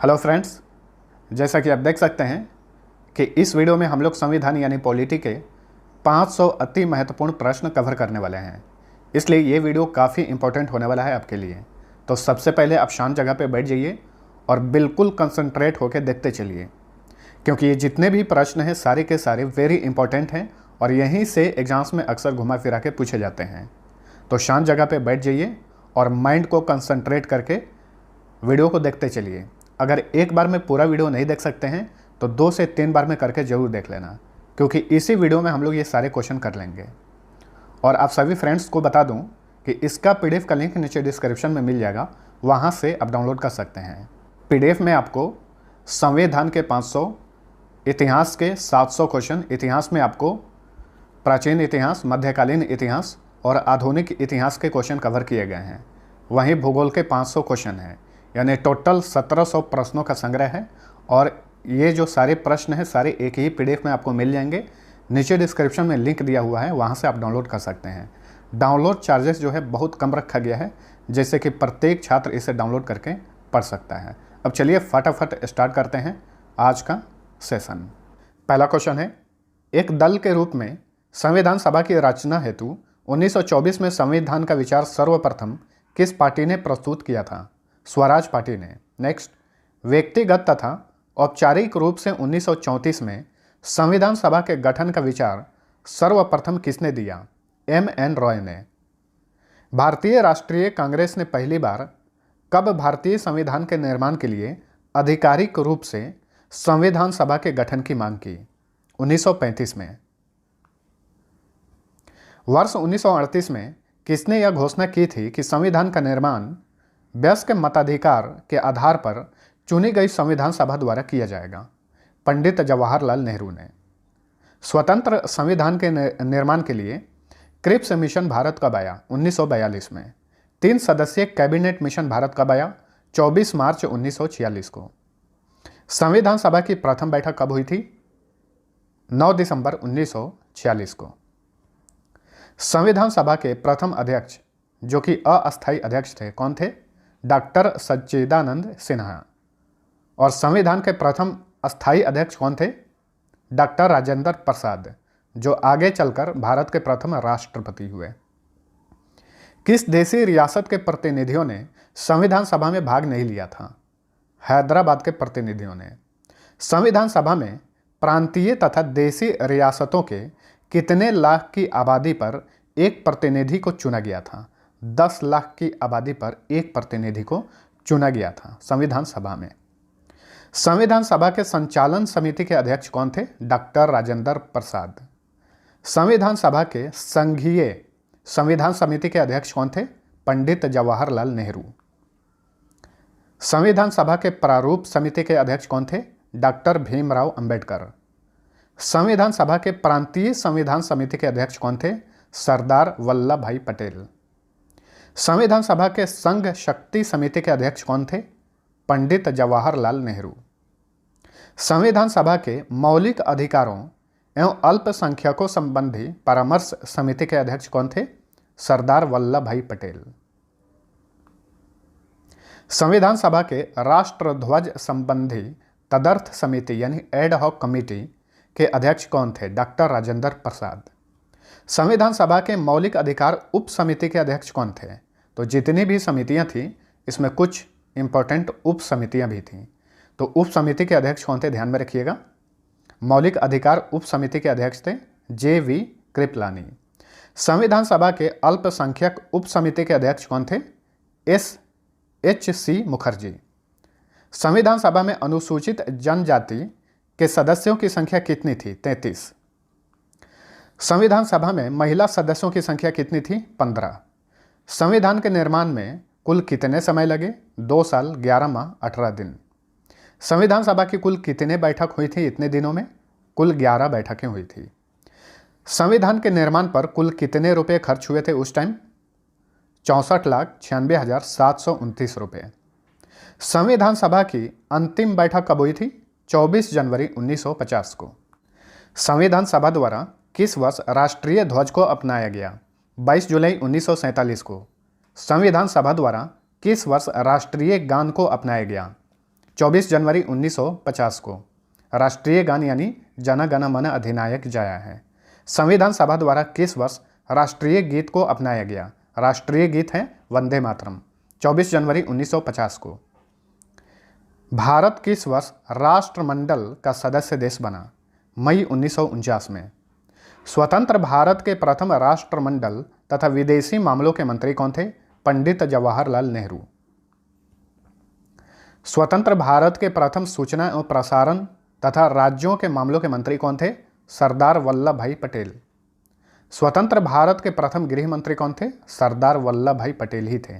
Hello friends, जैसा कि आप देख सकते हैं कि इस वीडियो में हम लोग संविधान यानी पॉलिटी के 500 अति महत्वपूर्ण प्रश्न कवर करने वाले हैं। इसलिए ये वीडियो काफ़ी इंपॉर्टेंट होने वाला है आपके लिए। तो सबसे पहले आप शांत जगह पे बैठ जाइए और बिल्कुल कंसंट्रेट होकर देखते चलिए, क्योंकि ये जितने भी प्रश्न हैं सारे के सारे वेरी इंपॉर्टेंट हैं और यहीं से एग्जाम्स में अक्सर घुमा फिरा के पूछे जाते हैं। तो शांत जगह पे बैठ जाइए और माइंड को कंसंट्रेट करके वीडियो को देखते चलिए। अगर एक बार में पूरा वीडियो नहीं देख सकते हैं तो 2 से 3 बार में करके ज़रूर देख लेना, क्योंकि इसी वीडियो में हम लोग ये सारे क्वेश्चन कर लेंगे। और आप सभी फ्रेंड्स को बता दूं कि इसका पीडीएफ का लिंक नीचे डिस्क्रिप्शन में मिल जाएगा, वहां से आप डाउनलोड कर सकते हैं। पीडीएफ में आपको संविधान के 500, इतिहास के 700 क्वेश्चन, इतिहास में आपको प्राचीन इतिहास, मध्यकालीन इतिहास और आधुनिक इतिहास के क्वेश्चन कवर किए गए हैं। वहीं भूगोल के 500 क्वेश्चन हैं, यानी टोटल 1700 प्रश्नों का संग्रह है। और ये जो सारे प्रश्न हैं सारे एक ही पीडीएफ में आपको मिल जाएंगे। नीचे डिस्क्रिप्शन में लिंक दिया हुआ है, वहाँ से आप डाउनलोड कर सकते हैं। डाउनलोड चार्जेस जो है बहुत कम रखा गया है, जैसे कि प्रत्येक छात्र इसे डाउनलोड करके पढ़ सकता है। अब चलिए फटाफट स्टार्ट करते हैं आज का सेशन। पहला क्वेश्चन है, एक दल के रूप में संविधान सभा की रचना हेतु 1924 में संविधान का विचार सर्वप्रथम किस पार्टी ने प्रस्तुत किया था? स्वराज पार्टी ने। नेक्स्ट, व्यक्तिगत तथा औपचारिक रूप से 1934 में संविधान सभा के गठन का विचार सर्वप्रथम किसने दिया? M.N. रॉय ने। भारतीय राष्ट्रीय कांग्रेस ने पहली बार कब भारतीय संविधान के निर्माण के लिए आधिकारिक रूप से संविधान सभा के गठन की मांग की? 1935 में। वर्ष 1938 में किसने यह घोषणा की थी कि संविधान का निर्माण वयस्क मताधिकार के आधार पर चुनी गई संविधान सभा द्वारा किया जाएगा? पंडित जवाहरलाल नेहरू ने। स्वतंत्र संविधान के निर्माण के लिए क्रिप्स मिशन भारत कब आया? 1942 में। 3 सदस्यीय कैबिनेट मिशन भारत कब आया? 24 मार्च 1946 को। संविधान सभा की प्रथम बैठक कब हुई थी? 9 दिसंबर 1946 को। संविधान सभा के प्रथम अध्यक्ष जो कि अस्थायी अध्यक्ष थे, कौन थे? डॉक्टर सच्चिदानंद सिन्हा। और संविधान के प्रथम अस्थायी अध्यक्ष कौन थे? डॉक्टर राजेंद्र प्रसाद, जो आगे चलकर भारत के प्रथम राष्ट्रपति हुए। किस देशी रियासत के प्रतिनिधियों ने संविधान सभा में भाग नहीं लिया था? हैदराबाद के प्रतिनिधियों ने। संविधान सभा में प्रांतीय तथा देशी रियासतों के कितने लाख की आबादी पर एक प्रतिनिधि को चुना गया था? 10 लाख की आबादी पर एक प्रतिनिधि को चुना गया था संविधान सभा में। संविधान सभा के संचालन समिति के अध्यक्ष कौन थे? डॉक्टर राजेंद्र प्रसाद। संविधान सभा के संघीय संविधान समिति के अध्यक्ष कौन थे? पंडित जवाहरलाल नेहरू। संविधान सभा के प्रारूप समिति के अध्यक्ष कौन थे? डॉक्टर भीमराव अंबेडकर। संविधान सभा के प्रांतीय संविधान समिति के अध्यक्ष कौन थे? सरदार वल्लभ भाई पटेल। संविधान सभा के संघ शक्ति समिति के अध्यक्ष कौन थे? पंडित जवाहरलाल नेहरू। संविधान सभा के मौलिक अधिकारों एवं अल्पसंख्यकों संबंधी परामर्श समिति के अध्यक्ष कौन थे? सरदार वल्लभ भाई पटेल। संविधान सभा के राष्ट्रध्वज संबंधी तदर्थ समिति यानी एड हॉक कमेटी के अध्यक्ष कौन थे? डॉक्टर राजेंद्र प्रसाद। संविधान सभा के मौलिक अधिकार उप समिति के अध्यक्ष कौन थे? तो जितनी भी समितियां थी इसमें कुछ इंपॉर्टेंट उप समितियां भी थीं। तो उप समिति के अध्यक्ष कौन थे, ध्यान में रखिएगा। मौलिक अधिकार उप समिति के अध्यक्ष थे J.V. कृपलानी। संविधान सभा के अल्पसंख्यक उप समिति के अध्यक्ष कौन थे? S.H.C. मुखर्जी। संविधान सभा में अनुसूचित जनजाति के सदस्यों की संख्या कितनी थी? 33। संविधान सभा में महिला सदस्यों की संख्या कितनी थी? 15। संविधान के निर्माण में कुल कितने समय लगे? 2 साल 11 माह 18 दिन। संविधान सभा की कुल कितने बैठक हुई थी इतने दिनों में? कुल 11 बैठकें हुई थी। संविधान के निर्माण पर कुल कितने रुपए खर्च हुए थे उस टाइम? 64,96,729 रुपये। संविधान सभा की अंतिम बैठक कब हुई थी? 24 जनवरी 1950 को। संविधान सभा द्वारा किस वर्ष राष्ट्रीय ध्वज को अपनाया गया? 22 जुलाई 1947 को। संविधान सभा द्वारा किस वर्ष राष्ट्रीय गान को अपनाया गया? 24 जनवरी 1950 को। राष्ट्रीय गान यानी जन गण मन अधिनायक जय है। संविधान सभा द्वारा किस वर्ष राष्ट्रीय गीत को अपनाया गया? राष्ट्रीय गीत है वंदे मातरम, 24 जनवरी 1950 को। भारत किस वर्ष राष्ट्रमंडल का सदस्य देश बना? मई 1949 में। स्वतंत्र भारत के प्रथम राष्ट्रमंडल तथा विदेशी मामलों के मंत्री कौन थे? पंडित जवाहरलाल नेहरू। स्वतंत्र भारत के प्रथम सूचना एवं प्रसारण तथा राज्यों के मामलों के मंत्री कौन थे? सरदार वल्लभ भाई पटेल। स्वतंत्र भारत के प्रथम गृह मंत्री कौन थे? सरदार वल्लभ भाई पटेल ही थे।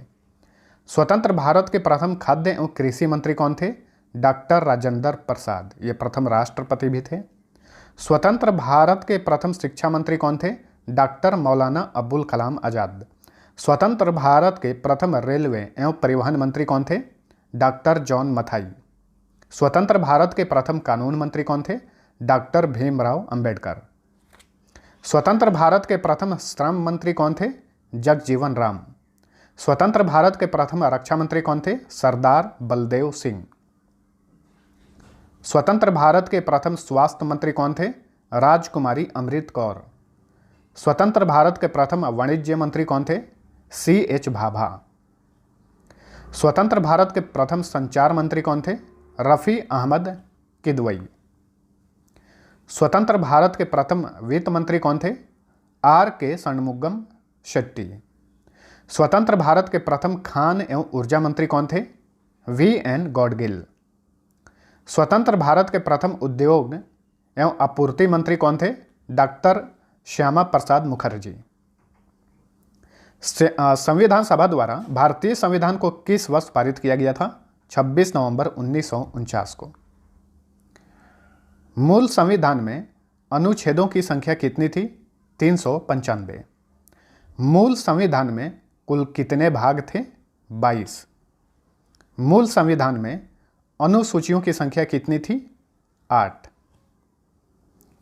स्वतंत्र भारत के प्रथम खाद्य एवं कृषि मंत्री कौन थे? डॉक्टर राजेंद्र प्रसाद, ये प्रथम राष्ट्रपति भी थे। स्वतंत्र भारत के प्रथम शिक्षा मंत्री कौन थे? डॉक्टर मौलाना अबुल कलाम आज़ाद। स्वतंत्र भारत के प्रथम रेलवे एवं परिवहन मंत्री कौन थे? Doctor John Mathai. स्वतंत्र भारत के प्रथम कानून मंत्री कौन थे? डॉक्टर भीमराव अंबेडकर। स्वतंत्र भारत के प्रथम श्रम मंत्री कौन थे? जगजीवन राम। स्वतंत्र भारत के प्रथम रक्षा मंत्री कौन थे? सरदार बलदेव सिंह। स्वतंत्र भारत के प्रथम स्वास्थ्य मंत्री कौन थे? राजकुमारी अमृत कौर। स्वतंत्र भारत के प्रथम वाणिज्य मंत्री कौन थे? C.H. भाभा। स्वतंत्र भारत के प्रथम संचार मंत्री कौन थे? रफ़ी अहमद किदवई। स्वतंत्र भारत के प्रथम वित्त मंत्री कौन थे? R.K. षणमुगम शेट्टी। स्वतंत्र भारत के प्रथम खान एवं ऊर्जा मंत्री कौन थे? V.N. गॉडगिल। स्वतंत्र भारत के प्रथम उद्योग एवं आपूर्ति मंत्री कौन थे? डॉक्टर श्यामा प्रसाद मुखर्जी। संविधान सभा द्वारा भारतीय संविधान को किस वर्ष पारित किया गया था? 26 नवंबर 1949 को। मूल संविधान में अनुच्छेदों की संख्या कितनी थी? 395। मूल संविधान में कुल कितने भाग थे? 22। मूल संविधान में अनुसूचियों की संख्या कितनी थी? 8।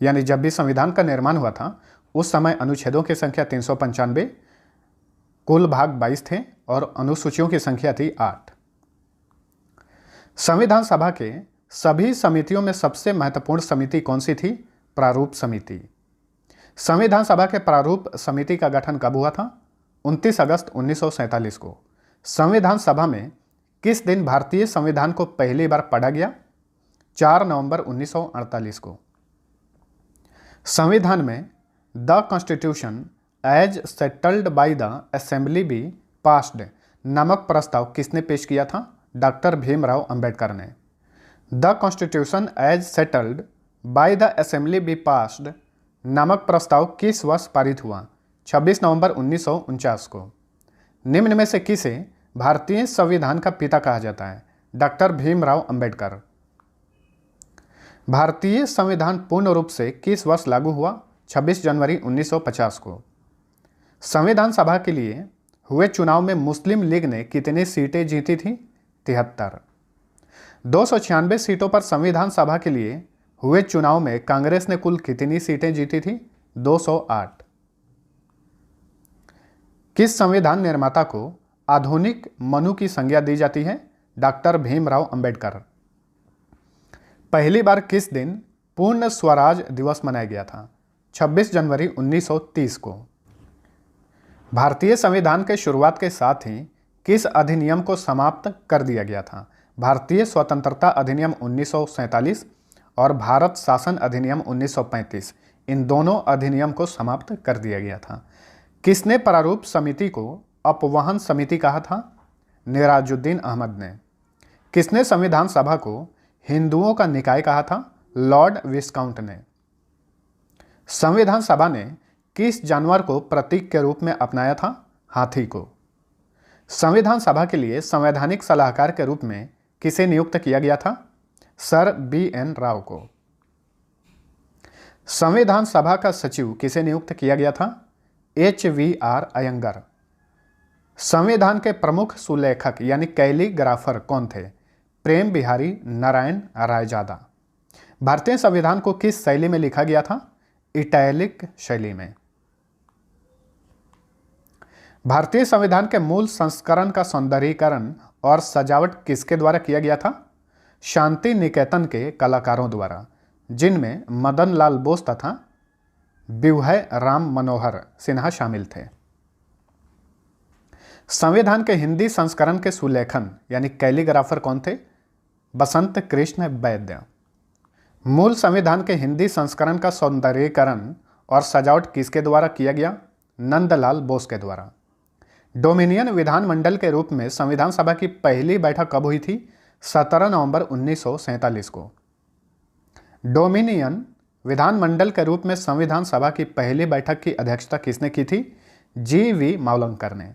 यानी जब भी संविधान का निर्माण हुआ था उस समय अनुच्छेदों की संख्या 395, कुल भाग 22 थे और अनुसूचियों की संख्या थी 8। संविधान सभा के सभी समितियों में सबसे महत्वपूर्ण समिति कौन सी थी? प्रारूप समिति। संविधान सभा के प्रारूप समिति का गठन कब हुआ था? 29 अगस्त 1947 को। संविधान सभा में किस दिन भारतीय संविधान को पहली बार पढ़ा गया? 4 नवंबर 1948 को। संविधान में the constitution as settled by the assembly be passed नामक प्रस्ताव किसने पेश किया था? डॉक्टर भीमराव अंबेडकर ने। The constitution as settled by the assembly be passed नामक प्रस्ताव किस वर्ष पारित हुआ? 26 नवंबर 1949 को। निम्न में से किसे भारतीय संविधान का पिता कहा जाता है? डॉक्टर भीमराव अंबेडकर। भारतीय संविधान पूर्ण रूप से किस वर्ष लागू हुआ? 26 जनवरी 1950 को। संविधान सभा के लिए हुए चुनाव में मुस्लिम लीग ने कितनी सीटें जीती थी? 73। 296 सीटों पर संविधान सभा के लिए हुए चुनाव में कांग्रेस ने कुल कितनी सीटें जीती थी? 208। किस संविधान निर्माता को आधुनिक मनु की संज्ञा दी जाती है? डॉक्टर भीमराव अंबेडकर। पहली बार किस दिन पूर्ण स्वराज दिवस मनाया गया था? 26 जनवरी 1930 को। भारतीय संविधान के शुरुआत के साथ ही किस अधिनियम को समाप्त कर दिया गया था? भारतीय स्वतंत्रता अधिनियम 1947 और भारत शासन अधिनियम 1935। इन दोनों अधिनियम को समाप्त कर दिया गया था। किसने प्रारूप समिति को अपवहन समिति कहा था? निराजुद्दीन अहमद ने। किसने संविधान सभा को हिंदुओं का निकाय कहा था? लॉर्ड विस्काउंट ने। संविधान सभा ने किस जानवर को प्रतीक के रूप में अपनाया था? हाथी को। संविधान सभा के लिए संवैधानिक सलाहकार के रूप में किसे नियुक्त किया गया था? Sir B.N. राव को। संविधान सभा का सचिव किसे नियुक्त किया गया था? H.V.R. अयंगर। संविधान के प्रमुख सुलेखक यानी कैलीग्राफर कौन थे? प्रेम बिहारी नारायण रायजादा। भारतीय संविधान को किस शैली में लिखा गया था? इटैलिक शैली में। भारतीय संविधान के मूल संस्करण का सौंदर्यीकरण और सजावट किसके द्वारा किया गया था? शांति निकेतन के कलाकारों द्वारा, जिनमें मदन लाल बोस तथा विवहय राम मनोहर सिन्हा शामिल थे। संविधान के हिंदी संस्करण के सुलेखन यानी कैलीग्राफर कौन थे? बसंत कृष्ण वैद्य। मूल संविधान के हिंदी संस्करण का सौंदर्यीकरण और सजावट किसके द्वारा किया गया? नंदलाल बोस के द्वारा। डोमिनियन विधानमंडल के रूप में संविधान सभा की पहली बैठक कब हुई थी? 17 नवंबर 1947 को। डोमिनियन विधानमंडल के रूप में संविधान सभा की पहली बैठक की अध्यक्षता किसने की थी? जी.वी. मावलंकर ने।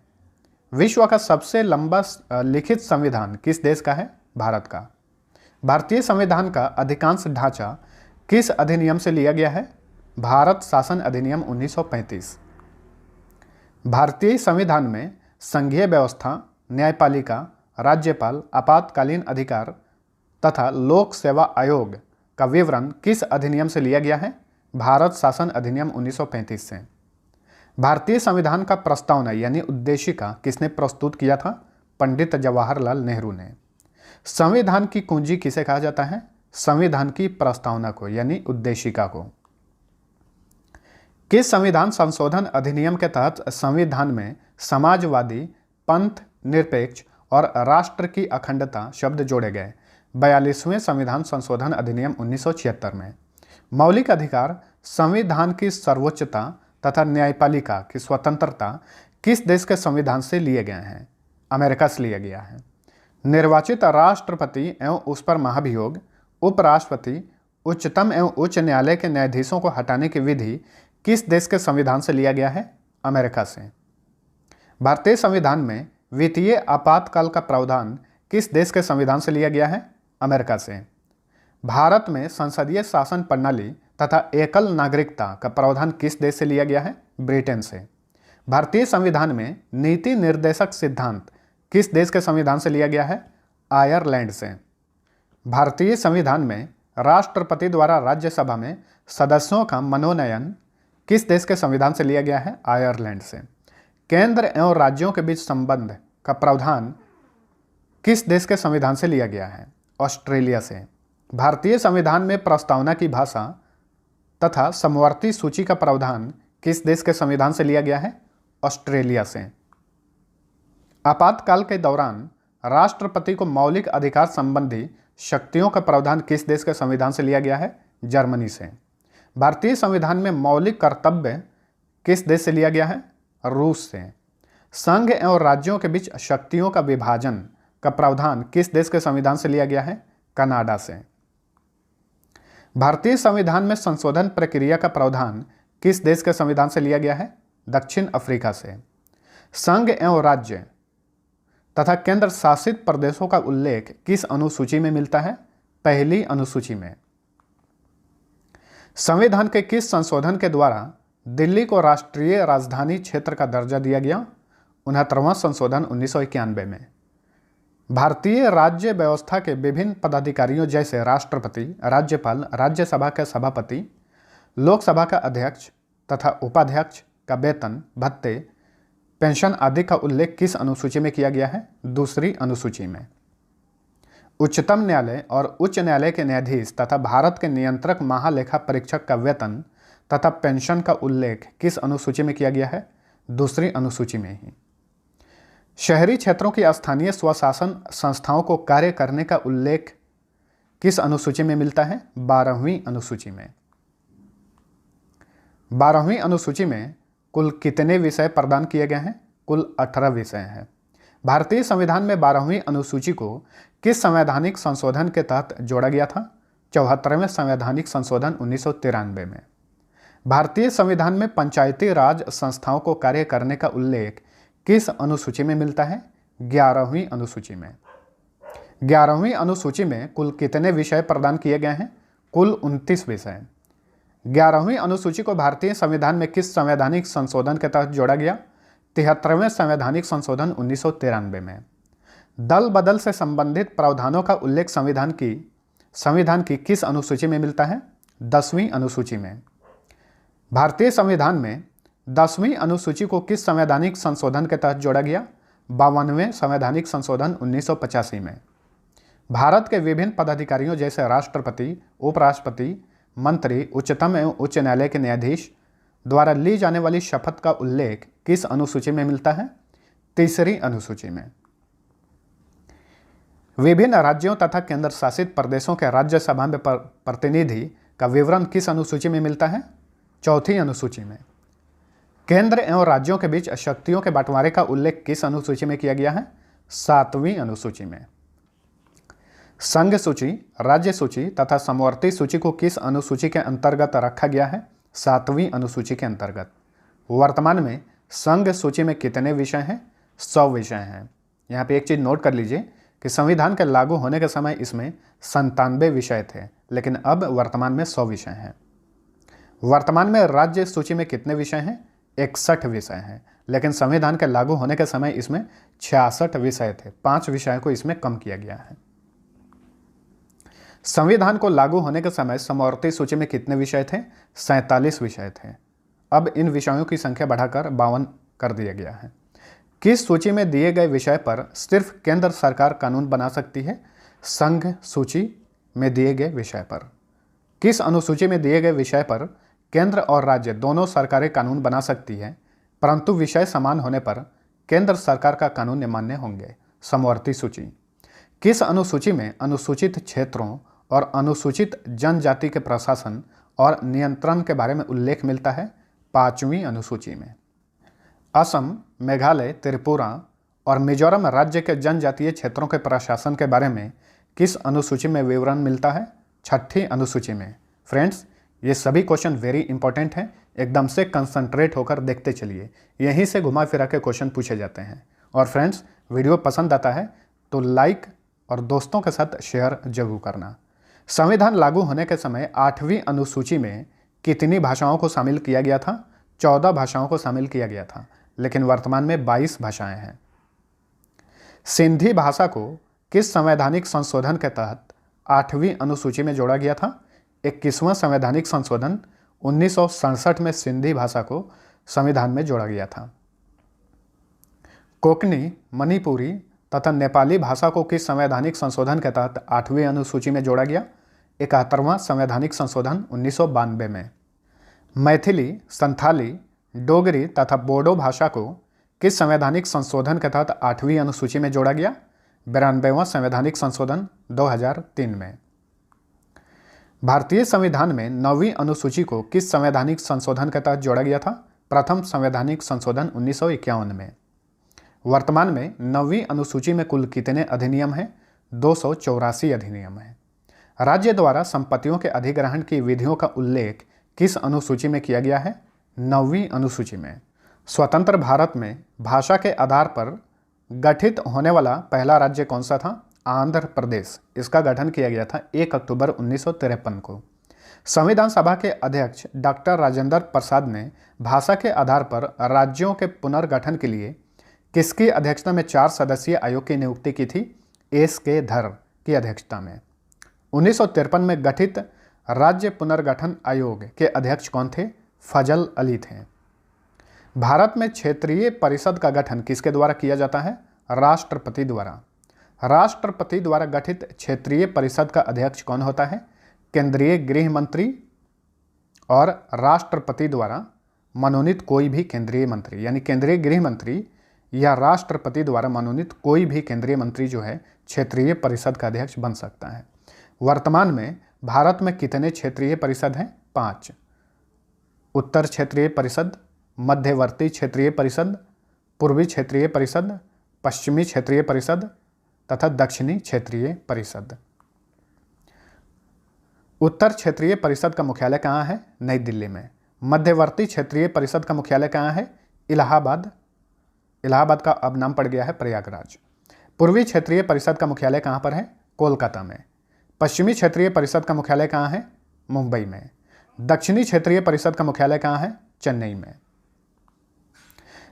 विश्व का सबसे लंबा लिखित संविधान किस देश का है? भारत का। भारतीय संविधान का अधिकांश ढांचा किस अधिनियम से लिया गया है? भारत शासन अधिनियम 1935। भारतीय संविधान में संघीय व्यवस्था, न्यायपालिका, राज्यपाल, आपातकालीन अधिकार तथा लोक सेवा आयोग का विवरण किस अधिनियम से लिया गया है? भारत शासन अधिनियम 1935 से। भारतीय संविधान का प्रस्तावना यानी उद्देशिका किसने प्रस्तुत किया था? पंडित जवाहरलाल नेहरू ने। संविधान की कुंजी किसे कहा जाता है? संविधान की प्रस्तावना को यानी उद्देशिका को। किस संविधान संशोधन अधिनियम के तहत संविधान में समाजवादी, पंथ निरपेक्ष और राष्ट्र की अखंडता शब्द जोड़े गए? 42वें संविधान संशोधन अधिनियम 1976 में। मौलिक अधिकार, संविधान की सर्वोच्चता तथा न्यायपालिका की स्वतंत्रता किस देश के संविधान से लिए गए हैं? अमेरिका से लिया गया है। निर्वाचित राष्ट्रपति एवं उस पर महाभियोग, उपराष्ट्रपति, उच्चतम एवं उच्च न्यायालय के न्यायाधीशों को हटाने की विधि किस देश के संविधान से लिया गया है? अमेरिका से। भारतीय संविधान में वित्तीय आपातकाल का प्रावधान किस देश के संविधान से लिया गया है? अमेरिका से। भारत में संसदीय शासन प्रणाली तथा एकल नागरिकता का प्रावधान किस देश से लिया गया है? ब्रिटेन से। भारतीय संविधान में नीति निर्देशक सिद्धांत किस देश के संविधान से लिया गया है? आयरलैंड से। भारतीय संविधान में राष्ट्रपति द्वारा राज्यसभा में सदस्यों का मनोनयन किस देश के संविधान से लिया गया है? आयरलैंड से। केंद्र एवं राज्यों के बीच संबंध का प्रावधान किस देश के संविधान से लिया गया है? ऑस्ट्रेलिया से। भारतीय संविधान में प्रस्तावना की भाषा तथा समवर्ती सूची का प्रावधान किस देश के संविधान से लिया गया है? ऑस्ट्रेलिया से। आपातकाल के दौरान राष्ट्रपति को मौलिक अधिकार संबंधी शक्तियों का प्रावधान किस देश के संविधान से लिया गया है? जर्मनी से। भारतीय संविधान में मौलिक कर्तव्य किस देश से लिया गया है? रूस से। संघ एवं राज्यों के बीच शक्तियों का विभाजन का प्रावधान किस देश के संविधान से लिया गया है? कनाडा से। भारतीय संविधान में संशोधन प्रक्रिया का प्रावधान किस देश के संविधान से लिया गया है? दक्षिण अफ्रीका से। संघ एवं राज्य तथा केंद्र शासित प्रदेशों का उल्लेख किस अनुसूची में मिलता है? पहली अनुसूची में। संविधान के किस संशोधन के द्वारा दिल्ली को राष्ट्रीय राजधानी क्षेत्र का दर्जा दिया गया? 69वां संशोधन 1991 में। भारतीय राज्य व्यवस्था के विभिन्न पदाधिकारियों जैसे राष्ट्रपति, राज्यपाल, राज्यसभा के सभापति, लोकसभा का अध्यक्ष तथा उपाध्यक्ष का वेतन, भत्ते, पेंशन आदि का उल्लेख किस अनुसूची में किया गया है? दूसरी अनुसूची में। उच्चतम न्यायालय और उच्च न्यायालय के न्यायाधीश तथा भारत के नियंत्रक महालेखा परीक्षक का वेतन तथा पेंशन का उल्लेख किस अनुसूची में किया गया है? दूसरी अनुसूची में ही। शहरी क्षेत्रों की स्थानीय स्वशासन संस्थाओं को कार्य करने का उल्लेख किस अनुसूची में मिलता है? 12वीं अनुसूची में। 12वीं अनुसूची में कुल कितने विषय प्रदान किए गए हैं? कुल 18 विषय हैं। भारतीय संविधान में 12वीं अनुसूची को किस संवैधानिक संशोधन के तहत जोड़ा गया था? 74वें संवैधानिक संशोधन 1993 में। भारतीय संविधान में पंचायती राज संस्थाओं को कार्य करने का उल्लेख किस अनुसूची में मिलता है? 11वीं अनुसूची में। 11वीं अनुसूची में कुल कितने विषय प्रदान किए गए हैं? कुल 29 विषय। 11वीं अनुसूची को भारतीय संविधान में किस संवैधानिक संशोधन के तहत जोड़ा गया? 73वें संवैधानिक संशोधन 1993 में। दल बदल से संबंधित प्रावधानों का उल्लेख संविधान की किस अनुसूची में मिलता है? 10वीं अनुसूची में। भारतीय संविधान में 10वीं अनुसूची को किस संवैधानिक संशोधन के तहत जोड़ा गया? 52वें संवैधानिक संशोधन 1985 में। भारत के विभिन्न पदाधिकारियों जैसे राष्ट्रपति, उपराष्ट्रपति, मंत्री, उच्चतम एवं उच्च न्यायालय के न्यायाधीश द्वारा ली जाने वाली शपथ का उल्लेख किस अनुसूची में मिलता है? तीसरी अनुसूची में। विभिन्न राज्यों तथा केंद्र शासित प्रदेशों के राज्यसभा में प्रतिनिधि का विवरण किस अनुसूची में मिलता है? चौथी अनुसूची में। केंद्र एवं राज्यों के बीच शक्तियों के बंटवारे का उल्लेख किस अनुसूची में किया गया है? सातवीं अनुसूची में। संघ सूची, राज्य सूची तथा समवर्ती सूची को किस अनुसूची के अंतर्गत रखा गया है? सातवीं अनुसूची के अंतर्गत। वर्तमान में संघ सूची में कितने विषय हैं? 100 विषय हैं। यहाँ पे एक चीज़ नोट कर लीजिए कि संविधान के लागू होने के समय इसमें 97 विषय थे, लेकिन अब वर्तमान में 100 विषय हैं। वर्तमान में राज्य सूची में कितने विषय हैं? 61 विषय हैं, लेकिन संविधान के लागू होने के समय इसमें 66 विषय थे। 5 विषयों को इसमें कम किया गया है। संविधान को लागू होने के समय समवर्ती सूची में कितने विषय थे? 47 विषय थे। अब इन विषयों की संख्या बढ़ाकर 52 कर दिया गया है। किस सूची में दिए गए विषय पर सिर्फ केंद्र सरकार कानून बना सकती है? संघ सूची में दिए गए विषय पर। किस अनुसूची में दिए गए विषय पर केंद्र और राज्य दोनों सरकारें कानून बना सकती है, परंतु विषय समान होने पर केंद्र सरकार का कानून मान्य होंगे? समवर्ती सूची। किस अनुसूची में अनुसूचित क्षेत्रों और अनुसूचित जनजाति के प्रशासन और नियंत्रण के बारे में उल्लेख मिलता है? 5वीं अनुसूची में। असम, मेघालय, त्रिपुरा और मिजोरम राज्य के जनजातीय क्षेत्रों के प्रशासन के बारे में किस अनुसूची में विवरण मिलता है? 6ठी अनुसूची में। फ्रेंड्स, ये सभी क्वेश्चन वेरी इंपॉर्टेंट हैं, एकदम से कंसंट्रेट होकर देखते चलिए, यहीं से घुमा फिरा के क्वेश्चन पूछे जाते हैं। और फ्रेंड्स, वीडियो पसंद आता है तो लाइक और दोस्तों के साथ शेयर जरूर करना। संविधान लागू होने के समय 8वीं अनुसूची में कितनी भाषाओं को शामिल किया गया था? 14 भाषाओं को शामिल किया गया था, लेकिन वर्तमान में 22 भाषाएं हैं। सिंधी भाषा को किस संवैधानिक संशोधन के तहत 8वीं अनुसूची में जोड़ा गया था? 21वां संवैधानिक संशोधन 1967 में सिंधी भाषा को संविधान में जोड़ा गया था। कोंकणी, मणिपुरी तथा नेपाली भाषा को किस संवैधानिक संशोधन के तहत 8वीं अनुसूची में जोड़ा गया? 71वां संवैधानिक संशोधन 1992 में। मैथिली, संथाली, डोगरी तथा बोडो भाषा को किस संवैधानिक संशोधन के तहत 8वीं अनुसूची में जोड़ा गया? 92वां संवैधानिक संशोधन 2003 में। भारतीय संविधान में 9वीं अनुसूची को किस संवैधानिक संशोधन के तहत जोड़ा गया था? प्रथम संवैधानिक संशोधन 1951 में। वर्तमान में 9वीं अनुसूची में कुल कितने अधिनियम हैं? 284 अधिनियम हैं। राज्य द्वारा संपत्तियों के अधिग्रहण की विधियों का उल्लेख किस अनुसूची में किया गया है? 9वीं अनुसूची में। स्वतंत्र भारत में भाषा के आधार पर गठित होने वाला पहला राज्य कौन सा था? आंध्र प्रदेश। इसका गठन किया गया था 1 अक्टूबर 1953 को। संविधान सभा के अध्यक्ष डॉक्टर राजेंद्र प्रसाद ने भाषा के आधार पर राज्यों के पुनर्गठन के लिए किसकी अध्यक्षता में 4 सदस्यीय आयोग की नियुक्ति की थी? एस.के. धर की अध्यक्षता में। 1953 में गठित राज्य पुनर्गठन आयोग के अध्यक्ष कौन थे? फजल अली थे। भारत में क्षेत्रीय परिषद का गठन किसके द्वारा किया जाता है? राष्ट्रपति द्वारा। राष्ट्रपति द्वारा गठित क्षेत्रीय परिषद का अध्यक्ष कौन होता है? केंद्रीय गृह मंत्री। और राष्ट्रपति द्वारा मनोनीत कोई भी केंद्रीय मंत्री, यानी केंद्रीय गृह मंत्री या राष्ट्रपति द्वारा मनोनीत कोई भी केंद्रीय मंत्री जो है क्षेत्रीय परिषद का अध्यक्ष बन सकता है। वर्तमान में भारत में कितने क्षेत्रीय परिषद हैं? 5। उत्तर क्षेत्रीय परिषद, मध्यवर्ती क्षेत्रीय परिषद, पूर्वी क्षेत्रीय परिषद, पश्चिमी क्षेत्रीय परिषद तथा दक्षिणी क्षेत्रीय परिषद। उत्तर क्षेत्रीय परिषद का मुख्यालय कहाँ है? नई दिल्ली में। मध्यवर्ती क्षेत्रीय परिषद का मुख्यालय कहाँ है? इलाहाबाद। इलाहाबाद का अब नाम पड़ गया है प्रयागराज। पूर्वी क्षेत्रीय परिषद का मुख्यालय कहाँ पर है? कोलकाता में। पश्चिमी क्षेत्रीय परिषद का मुख्यालय कहाँ है? मुंबई में। दक्षिणी क्षेत्रीय परिषद का मुख्यालय कहाँ है? चेन्नई में।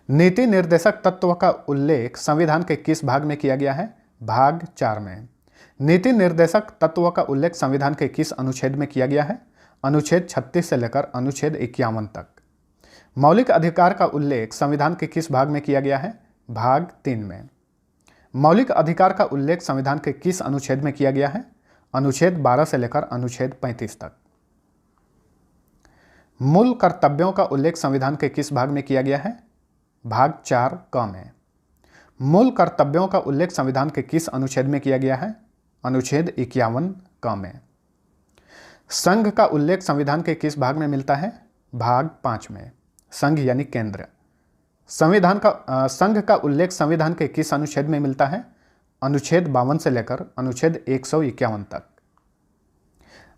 नीति निर्देशक तत्व का उल्लेख संविधान के किस भाग में किया गया है? भाग 4 में। नीति निर्देशक तत्व का उल्लेख संविधान के किस अनुच्छेद में किया गया है? अनुच्छेद 36 से लेकर अनुच्छेद 51 तक। मौलिक अधिकार का उल्लेख संविधान के किस भाग में किया गया है? भाग 3 में। मौलिक अधिकार का उल्लेख संविधान के किस अनुच्छेद में किया गया है? अनुच्छेद 12 से लेकर अनुच्छेद 35 तक। मूल कर्तव्यों का उल्लेख संविधान के किस भाग में किया गया है? भाग 4 क में। मूल कर्तव्यों का उल्लेख संविधान के किस अनुच्छेद में किया गया है? अनुच्छेद 51 क में। संघ का उल्लेख संविधान के किस भाग में मिलता है? भाग 5 में। संघ यानी केंद्र। संघ का उल्लेख संविधान के किस अनुच्छेद में मिलता है? अनुच्छेद 52 से लेकर अनुच्छेद 151 तक।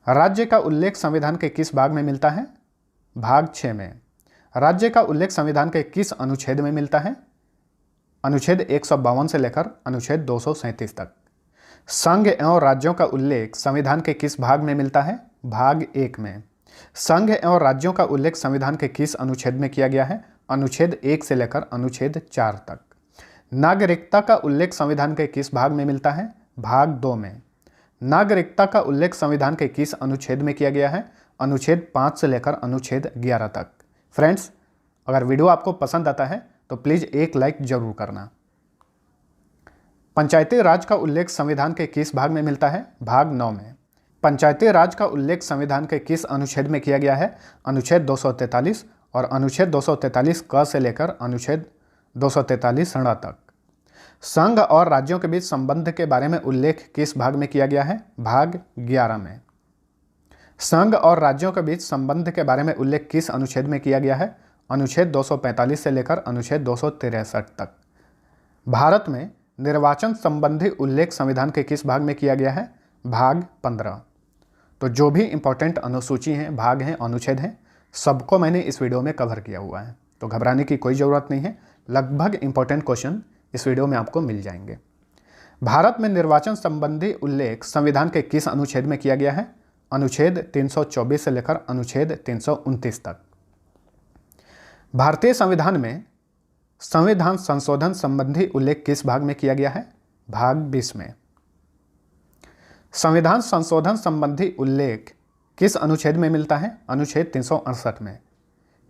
राज्य का उल्लेख संविधान के किस भाग में मिलता है? भाग 6 में। राज्य का उल्लेख संविधान के किस अनुच्छेद में मिलता है? अनुच्छेद 152 से लेकर अनुच्छेद 237 तक। संघ एवं राज्यों का उल्लेख संविधान के किस भाग में मिलता है? भाग 1 में। संघ एवं राज्यों का उल्लेख संविधान के किस अनुच्छेद में किया गया है? अनुच्छेद 1 से लेकर अनुच्छेद 4 तक। नागरिकता का उल्लेख संविधान के किस भाग में मिलता है? भाग 2 में। नागरिकता का उल्लेख संविधान के किस अनुच्छेद में किया गया है? अनुच्छेद 5 से लेकर अनुच्छेद 11 तक। फ्रेंड्स, अगर वीडियो आपको पसंद आता है तो प्लीज़ एक लाइक जरूर करना। पंचायती राज का उल्लेख संविधान के किस भाग में मिलता है? भाग 9 में। पंचायती राज का उल्लेख संविधान के किस अनुच्छेद में किया गया है? अनुच्छेद 243 और अनुच्छेद 243 क से लेकर अनुच्छेद 243 ण तक। संघ और राज्यों के बीच संबंध के बारे में उल्लेख किस भाग में किया गया है? भाग 11 में। संघ और राज्यों के बीच संबंध के बारे में उल्लेख किस अनुच्छेद में किया गया है? अनुच्छेद 245 से लेकर अनुच्छेद 263 तक। भारत में निर्वाचन संबंधी उल्लेख संविधान के किस भाग में किया गया है? भाग 15। तो जो भी इंपॉर्टेंट अनुसूची हैं, भाग हैं, अनुच्छेद हैं, सबको मैंने इस वीडियो में कवर किया हुआ है, तो घबराने की कोई ज़रूरत नहीं है। लगभग इंपॉर्टेंट क्वेश्चन इस वीडियो में आपको मिल जाएंगे। भारत में निर्वाचन संबंधी उल्लेख संविधान के किस अनुच्छेद में किया गया है? अनुच्छेद 324 से लेकर अनुच्छेद 329 तक। भारतीय संविधान में संविधान संशोधन संबंधी उल्लेख किस भाग में किया गया है? भाग 20 में। संविधान संशोधन संबंधी उल्लेख किस अनुच्छेद में मिलता है? अनुच्छेद 368 में।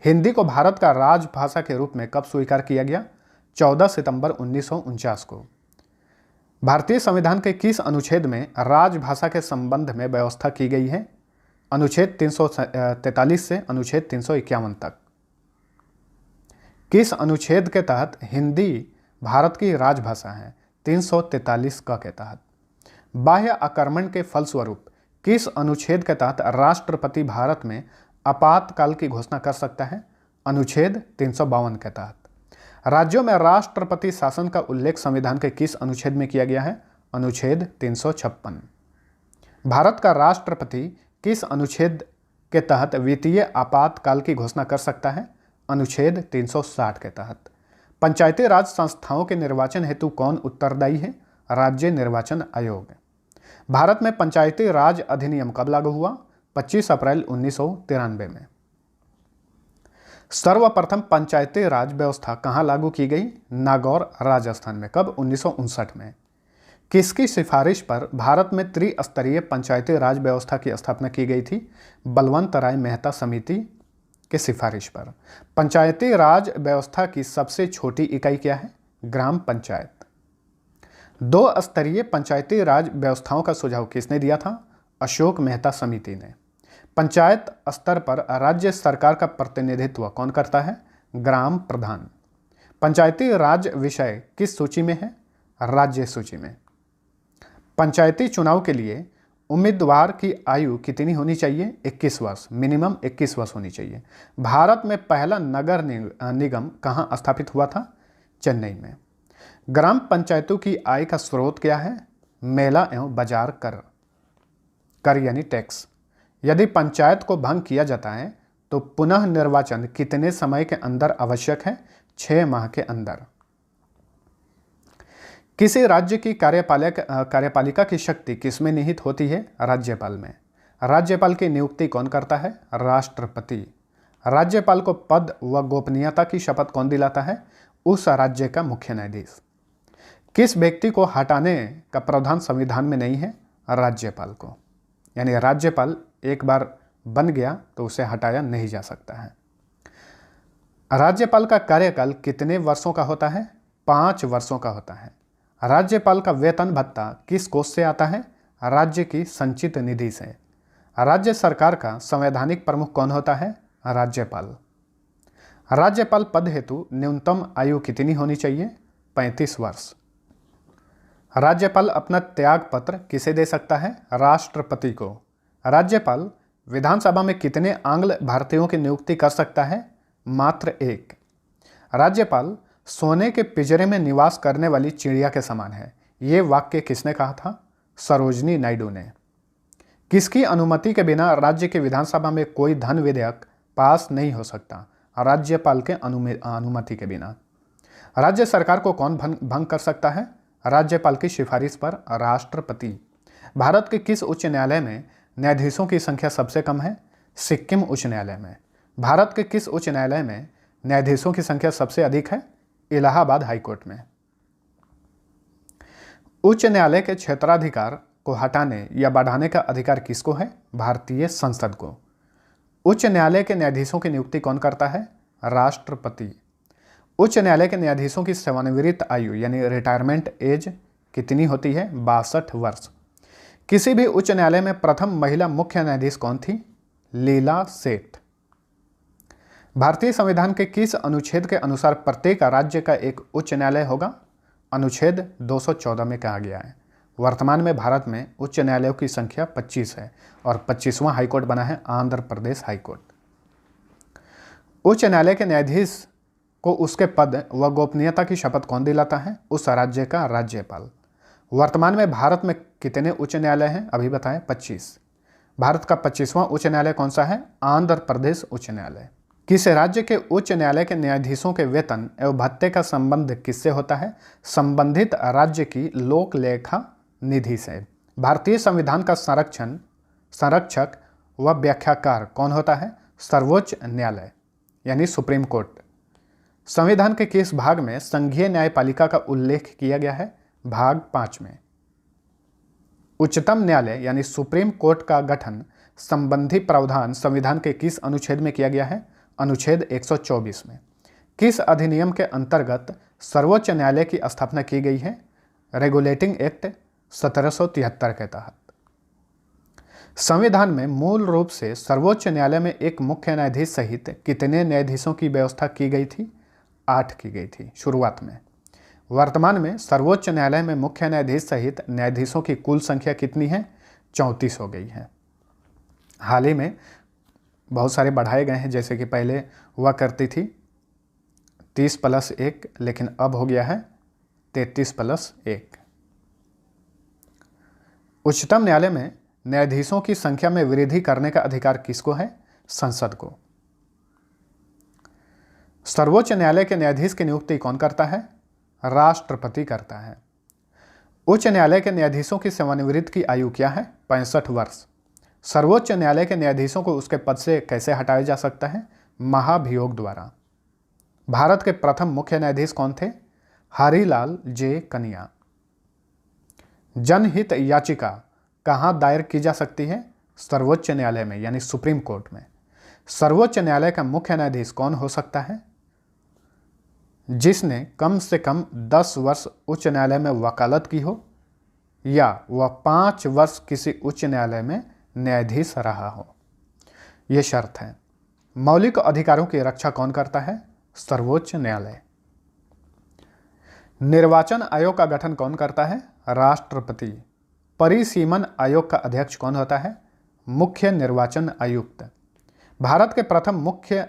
हिंदी को भारत का राजभाषा के रूप में कब स्वीकार किया गया? 14 सितंबर 1949 को। भारतीय संविधान के किस अनुच्छेद में राजभाषा के संबंध में व्यवस्था की गई है? अनुच्छेद 343 से अनुच्छेद 351 तक। किस अनुच्छेद के तहत हिंदी भारत की राजभाषा है? 343 क के तहत। बाह्य आक्रमण के फलस्वरूप किस अनुच्छेद के तहत राष्ट्रपति भारत में आपातकाल की घोषणा कर सकता है? अनुच्छेद 352 के तहत। राज्यों में राष्ट्रपति शासन का उल्लेख संविधान के किस अनुच्छेद में किया गया है? अनुच्छेद 356। भारत का राष्ट्रपति किस अनुच्छेद के तहत वित्तीय आपातकाल की घोषणा कर सकता है? अनुच्छेद 360 के तहत। पंचायती राज संस्थाओं के निर्वाचन हेतु कौन उत्तरदायी है? राज्य निर्वाचन आयोग। भारत में पंचायती राज अधिनियम कब लागू हुआ? 25 अप्रैल 1993 में। सर्वप्रथम पंचायती राज व्यवस्था कहाँ लागू की गई? नागौर, राजस्थान में। कब? 1959 में। किसकी सिफारिश पर भारत में त्रिस्तरीय पंचायती राज व्यवस्था की स्थापना की गई थी? बलवंत राय मेहता समिति की सिफारिश पर। पंचायती राज व्यवस्था की सबसे छोटी इकाई क्या है? ग्राम पंचायत। 2 स्तरीय पंचायती राज व्यवस्थाओं का सुझाव किसने दिया था? अशोक मेहता समिति ने। पंचायत स्तर पर राज्य सरकार का प्रतिनिधित्व कौन करता है? ग्राम प्रधान। पंचायती राज विषय किस सूची में है? राज्य सूची में। पंचायती चुनाव के लिए उम्मीदवार की आयु कितनी होनी चाहिए? 21 वर्ष। मिनिमम 21 वर्ष होनी चाहिए। भारत में पहला नगर निगम कहाँ स्थापित हुआ था? चेन्नई में। ग्राम पंचायतों की आय का स्रोत क्या है? मेला एवं बाजार कर। कर यानी टैक्स। यदि पंचायत को भंग किया जाता है तो पुनः निर्वाचन कितने समय के अंदर आवश्यक है? 6 माह के अंदर। किसी राज्य की कार्यपालिका की शक्ति किसमें निहित होती है? राज्यपाल में। राज्यपाल की नियुक्ति कौन करता है? राष्ट्रपति। राज्यपाल को पद व गोपनीयता की शपथ कौन दिलाता है? उस राज्य का मुख्य न्यायाधीश। किस व्यक्ति को हटाने का प्रावधान संविधान में नहीं है? राज्यपाल को। यानी राज्यपाल एक बार बन गया तो उसे हटाया नहीं जा सकता है। राज्यपाल का कार्यकाल कितने वर्षों का होता है? 5 वर्षों का होता है। राज्यपाल का वेतन भत्ता किस कोष से आता है? राज्य की संचित निधि से। राज्य सरकार का संवैधानिक प्रमुख कौन होता है? राज्यपाल। राज्यपाल पद हेतु न्यूनतम आयु कितनी होनी चाहिए? 35 वर्ष। राज्यपाल अपना त्याग पत्र किसे दे सकता है? राष्ट्रपति को। राज्यपाल विधानसभा में कितने आंग्ल भारतीयों की नियुक्ति कर सकता है? मात्र 1। राज्यपाल सोने के पिंजरे में निवास करने वाली चिड़िया के समान है। ये वाक्य किसने कहा था? सरोजनी नायडू ने। किसकी अनुमति के बिना राज्य की विधानसभा में कोई धन विधेयक पास नहीं हो सकता? राज्यपाल के अनुमति के बिना। राज्य सरकार को कौन भंग कर सकता है? राज्यपाल की सिफारिश पर राष्ट्रपति। भारत के किस उच्च न्यायालय में न्यायाधीशों की संख्या सबसे कम है? सिक्किम उच्च न्यायालय में। भारत के किस उच्च न्यायालय में न्यायाधीशों की संख्या सबसे अधिक है? इलाहाबाद हाईकोर्ट में। उच्च न्यायालय के क्षेत्राधिकार को हटाने या बढ़ाने का अधिकार किसको है? भारतीय संसद को। उच्च न्यायालय के न्यायाधीशों की नियुक्ति कौन करता है? राष्ट्रपति। उच्च न्यायालय के न्यायाधीशों की सेवानिवृत्त आयु यानी रिटायरमेंट एज कितनी होती है? 62 वर्ष। किसी भी उच्च न्यायालय में प्रथम महिला मुख्य न्यायाधीश कौन थी? लीला सेठ। भारतीय संविधान के किस अनुच्छेद के अनुसार प्रत्येक राज्य का एक उच्च न्यायालय होगा? अनुच्छेद 214 में कहा गया है। वर्तमान में भारत में उच्च न्यायालयों की संख्या 25 है और 25वां हाईकोर्ट बना है आंध्र प्रदेश हाईकोर्ट। उच्च न्यायालय के न्यायाधीश को उसके पद व गोपनीयता की शपथ कौन दिलाता है? उस राज्य का राज्यपाल। वर्तमान में भारत में कितने उच्च न्यायालय हैं? अभी बताएं, 25। भारत का 25वां उच्च न्यायालय कौन सा है? आंध्र प्रदेश उच्च न्यायालय। किस राज्य के उच्च न्यायालय के न्यायाधीशों के वेतन एवं भत्ते का संबंध किससे होता है? संबंधित राज्य की लोक लेखा निधि से। भारतीय संविधान का संरक्षक व व्याख्याकार कौन होता है? सर्वोच्च न्यायालय यानी सुप्रीम कोर्ट। संविधान के किस भाग में संघीय न्यायपालिका का उल्लेख किया गया है? भाग 5 में। उच्चतम न्यायालय यानी सुप्रीम कोर्ट का गठन संबंधी प्रावधान संविधान के किस अनुच्छेद में किया गया है? अनुच्छेद 124 में। किस अधिनियम के अंतर्गत सर्वोच्च न्यायालय की स्थापना की गई है? रेगुलेटिंग एक्ट 1773 के तहत। संविधान में मूल रूप से सर्वोच्च न्यायालय में एक मुख्य न्यायाधीश सहित कितने न्यायाधीशों की व्यवस्था की गई थी? 8 की गई थी शुरुआत में। वर्तमान में सर्वोच्च न्यायालय में मुख्य न्यायाधीश सहित न्यायाधीशों की कुल संख्या कितनी है? 34 हो गई है। हाल ही में बहुत सारे बढ़ाए गए हैं, जैसे कि पहले हुआ करती थी 30+1, लेकिन अब हो गया है 33+1। उच्चतम न्यायालय में न्यायाधीशों की संख्या में वृद्धि करने का अधिकार किसको है? संसद को। सर्वोच्च न्यायालय के न्यायाधीश की नियुक्ति कौन करता है? राष्ट्रपति करता है। उच्च न्यायालय के न्यायाधीशों की सेवानिवृत्ति की आयु क्या है? 65 वर्ष। सर्वोच्च न्यायालय के न्यायाधीशों को उसके पद से कैसे हटाया जा सकता है? महाभियोग द्वारा। भारत के प्रथम मुख्य न्यायाधीश कौन थे? हरिलाल जे कनिया। जनहित याचिका कहाँ दायर की जा सकती है? सर्वोच्च न्यायालय में यानी सुप्रीम कोर्ट में। सर्वोच्च न्यायालय का मुख्य न्यायाधीश कौन हो सकता है? जिसने कम से कम 10 वर्ष उच्च न्यायालय में वकालत की हो या वह 5 वर्ष किसी उच्च न्यायालय में न्यायाधीश रहा हो। यह शर्त है। मौलिक अधिकारों की रक्षा कौन करता है? सर्वोच्च न्यायालय। निर्वाचन आयोग का गठन कौन करता है? राष्ट्रपति। परिसीमन आयोग का अध्यक्ष कौन होता है? मुख्य निर्वाचन आयुक्त। भारत के प्रथम मुख्य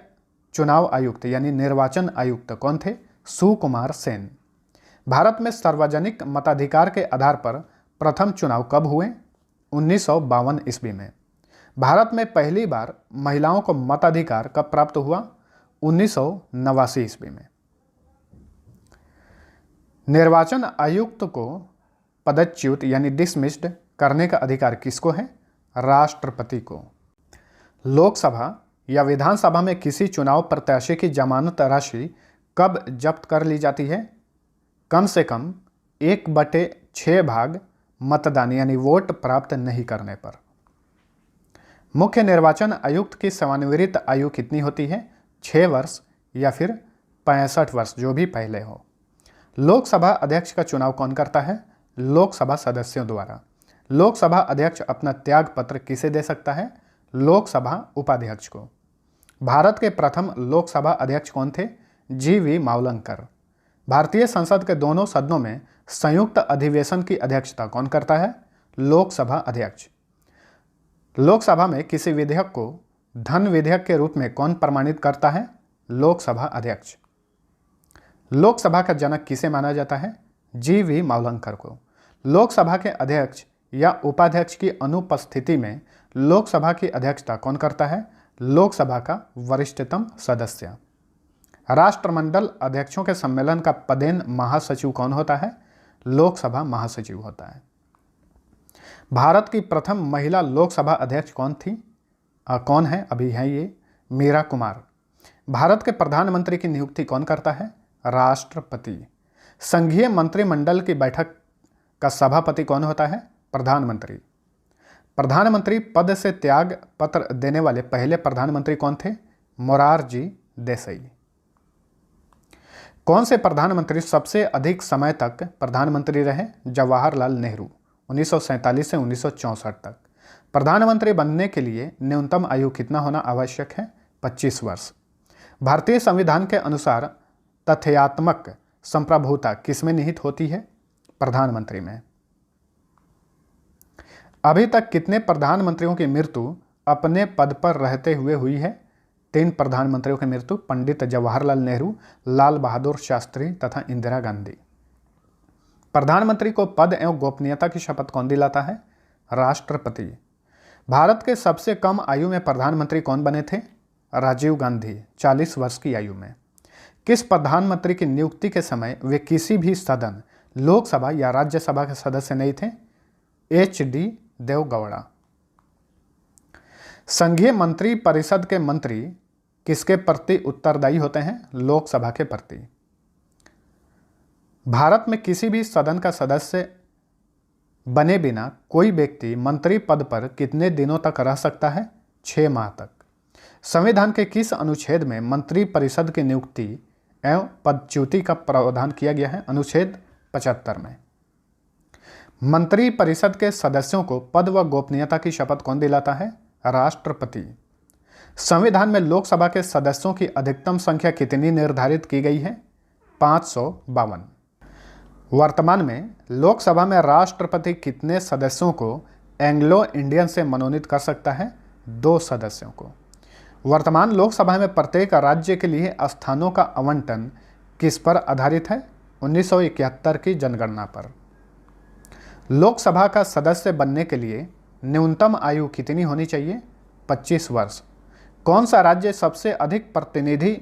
चुनाव आयुक्त यानी निर्वाचन आयुक्त कौन थे? सुकुमार सेन। भारत में सार्वजनिक मताधिकार के आधार पर प्रथम चुनाव कब हुए? 1952 ईस्वी में। भारत में पहली बार महिलाओं को मताधिकार कब प्राप्त हुआ? 1989 ईस्वी में। निर्वाचन आयुक्त को पदच्युत यानी डिसमिस्ड करने का अधिकार किसको है? राष्ट्रपति को। लोकसभा या विधानसभा में किसी चुनाव प्रत्याशी की जमानत राशि कब जब्त कर ली जाती है? कम से कम 1/6 भाग मतदान यानी वोट प्राप्त नहीं करने पर। मुख्य निर्वाचन आयुक्त की सेवानिवृत्त आयु कितनी होती है? 6 वर्ष या फिर 65 वर्ष, जो भी पहले हो। लोकसभा अध्यक्ष का चुनाव कौन करता है? लोकसभा सदस्यों द्वारा। लोकसभा अध्यक्ष अपना त्याग पत्र किसे दे सकता है? लोकसभा उपाध्यक्ष को। भारत के प्रथम लोकसभा अध्यक्ष कौन थे? जी.वी. मावलंकर। भारतीय संसद के दोनों सदनों में संयुक्त अधिवेशन की अध्यक्षता कौन करता है? लोकसभा अध्यक्ष। लोकसभा में किसी विधेयक को धन विधेयक के रूप में कौन प्रमाणित करता है? लोकसभा अध्यक्ष। लोकसभा का जनक किसे माना जाता है? जी.वी. मावलंकर को। लोकसभा के अध्यक्ष या उपाध्यक्ष की अनुपस्थिति में लोकसभा की अध्यक्षता कौन करता है? लोकसभा का वरिष्ठतम सदस्य। राष्ट्रमंडल अध्यक्षों के सम्मेलन का पदेन महासचिव कौन होता है? लोकसभा महासचिव होता है। भारत की प्रथम महिला लोकसभा अध्यक्ष कौन थी? कौन है? अभी है ये मीरा कुमार। भारत के प्रधानमंत्री की नियुक्ति कौन करता है? राष्ट्रपति। संघीय मंत्रिमंडल की बैठक का सभापति कौन होता है? प्रधानमंत्री। प्रधानमंत्री पद से त्याग पत्र देने वाले पहले प्रधानमंत्री कौन थे? मोरारजी देसाई। कौन से प्रधानमंत्री सबसे अधिक समय तक प्रधानमंत्री रहे? जवाहरलाल नेहरू, 1947 से 1964 तक। प्रधानमंत्री बनने के लिए न्यूनतम आयु कितना होना आवश्यक है? 25 वर्ष। भारतीय संविधान के अनुसार तथ्यात्मक संप्रभुता किसमें निहित होती है? प्रधानमंत्री में। अभी तक कितने प्रधानमंत्रियों की मृत्यु अपने पद पर रहते हुए हुई है? 3 प्रधानमंत्रियों की मृत्यु, पंडित जवाहरलाल नेहरू, लाल बहादुर शास्त्री तथा इंदिरा गांधी। प्रधानमंत्री को पद एवं गोपनीयता की शपथ कौन दिलाता है? राष्ट्रपति। भारत के सबसे कम आयु में प्रधानमंत्री कौन बने थे? राजीव गांधी, 40 वर्ष की आयु में। किस प्रधानमंत्री की नियुक्ति के समय वे किसी भी सदन, लोकसभा या राज्यसभा के सदस्य नहीं थे? H.D. देवगौड़ा। संघीय मंत्री परिषद के मंत्री किसके प्रति उत्तरदायी होते हैं? लोकसभा के प्रति। भारत में किसी भी सदन का सदस्य बने बिना कोई व्यक्ति मंत्री पद पर कितने दिनों तक रह सकता है? 6 माह तक। संविधान के किस अनुच्छेद में मंत्री परिषद की नियुक्ति एवं पदच्युति का प्रावधान किया गया है? अनुच्छेद 75 में। मंत्री परिषद के सदस्यों को पद व गोपनीयता की शपथ कौन दिलाता है? राष्ट्रपति। संविधान में लोकसभा के सदस्यों की अधिकतम संख्या कितनी निर्धारित की गई है? 552। वर्तमान में लोकसभा में राष्ट्रपति कितने सदस्यों को एंग्लो इंडियन से मनोनीत कर सकता है? 2 सदस्यों को। वर्तमान लोकसभा में प्रत्येक राज्य के लिए स्थानों का आवंटन किस पर आधारित है? 1971 की जनगणना पर। लोकसभा का सदस्य बनने के लिए न्यूनतम आयु कितनी होनी चाहिए? 25 वर्ष। कौन सा राज्य सबसे अधिक प्रतिनिधि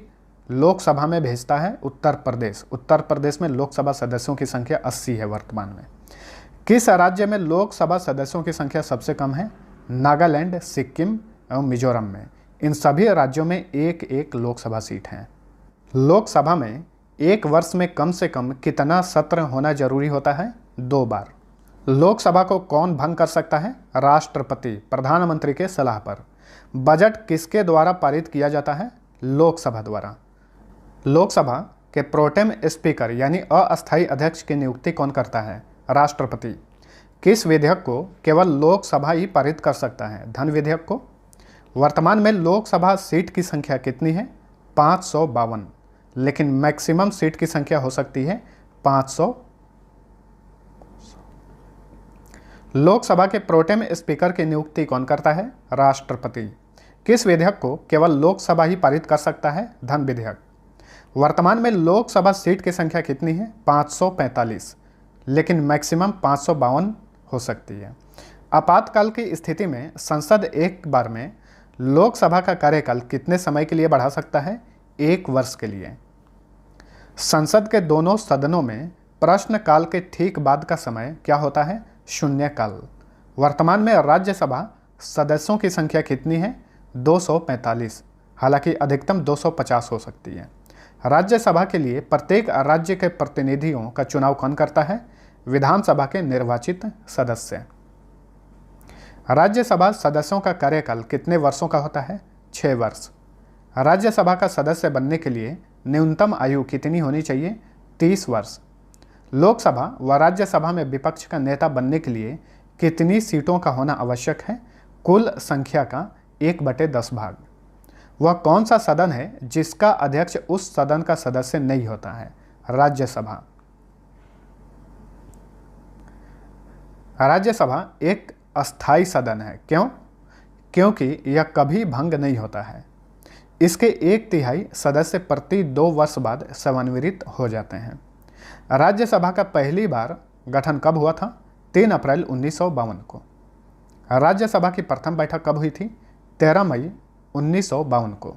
लोकसभा में भेजता है? उत्तर प्रदेश। उत्तर प्रदेश में लोकसभा सदस्यों की संख्या 80 है वर्तमान में। किस राज्य में लोकसभा सदस्यों की संख्या सबसे कम है? नागालैंड, सिक्किम एवं मिजोरम में। इन सभी राज्यों में एक लोकसभा सीट है। लोकसभा में एक वर्ष में कम से कम कितना सत्र होना जरूरी होता है? 2 बार। लोकसभा को कौन भंग कर सकता है? राष्ट्रपति, प्रधानमंत्री के सलाह पर। बजट किसके द्वारा पारित किया जाता है? लोकसभा द्वारा। लोकसभा के प्रोटेम स्पीकर यानी अस्थायी अध्यक्ष की नियुक्ति कौन करता है? राष्ट्रपति। किस विधेयक को केवल लोकसभा ही पारित कर सकता है? धन विधेयक को। वर्तमान में लोकसभा सीट की संख्या कितनी है? 552, लेकिन मैक्सिमम सीट की संख्या हो सकती है 500। लोकसभा के प्रोटेम स्पीकर की नियुक्ति कौन करता है? राष्ट्रपति। किस विधेयक को केवल लोकसभा ही पारित कर सकता है? धन विधेयक। वर्तमान में लोकसभा सीट की संख्या कितनी है? 545, लेकिन मैक्सिमम 552 हो सकती है। आपातकाल की स्थिति में संसद एक बार में लोकसभा का कार्यकाल कितने समय के लिए बढ़ा सकता है? 1 वर्ष के लिए। संसद के दोनों सदनों में प्रश्नकाल के ठीक बाद का समय क्या होता है? शून्यकाल। वर्तमान में राज्यसभा सदस्यों की संख्या कितनी है? 245, हालांकि अधिकतम 250 हो सकती है। राज्यसभा के लिए प्रत्येक राज्य के प्रतिनिधियों का चुनाव कौन करता है? विधानसभा के निर्वाचित सदस्य। राज्यसभा सदस्यों का कार्यकाल कितने वर्षों का होता है? 6 वर्ष। राज्यसभा का सदस्य बनने के लिए न्यूनतम आयु कितनी होनी चाहिए? 30 वर्ष। लोकसभा व राज्यसभा में विपक्ष का नेता बनने के लिए कितनी सीटों का होना आवश्यक है? कुल संख्या का 1/10 भाग। वह कौन सा सदन है जिसका अध्यक्ष उस सदन का सदस्य नहीं होता है? राज्यसभा। राज्यसभा एक अस्थायी सदन है। क्यों? क्योंकि यह कभी भंग नहीं होता है। इसके 1/3 सदस्य प्रति 2 वर्ष बाद सेवानिवृत्त हो जाते हैं। राज्यसभा का पहली बार गठन कब हुआ था? 3 अप्रैल 1952 को। राज्यसभा की प्रथम बैठक कब हुई थी? 13 मई 1952 को।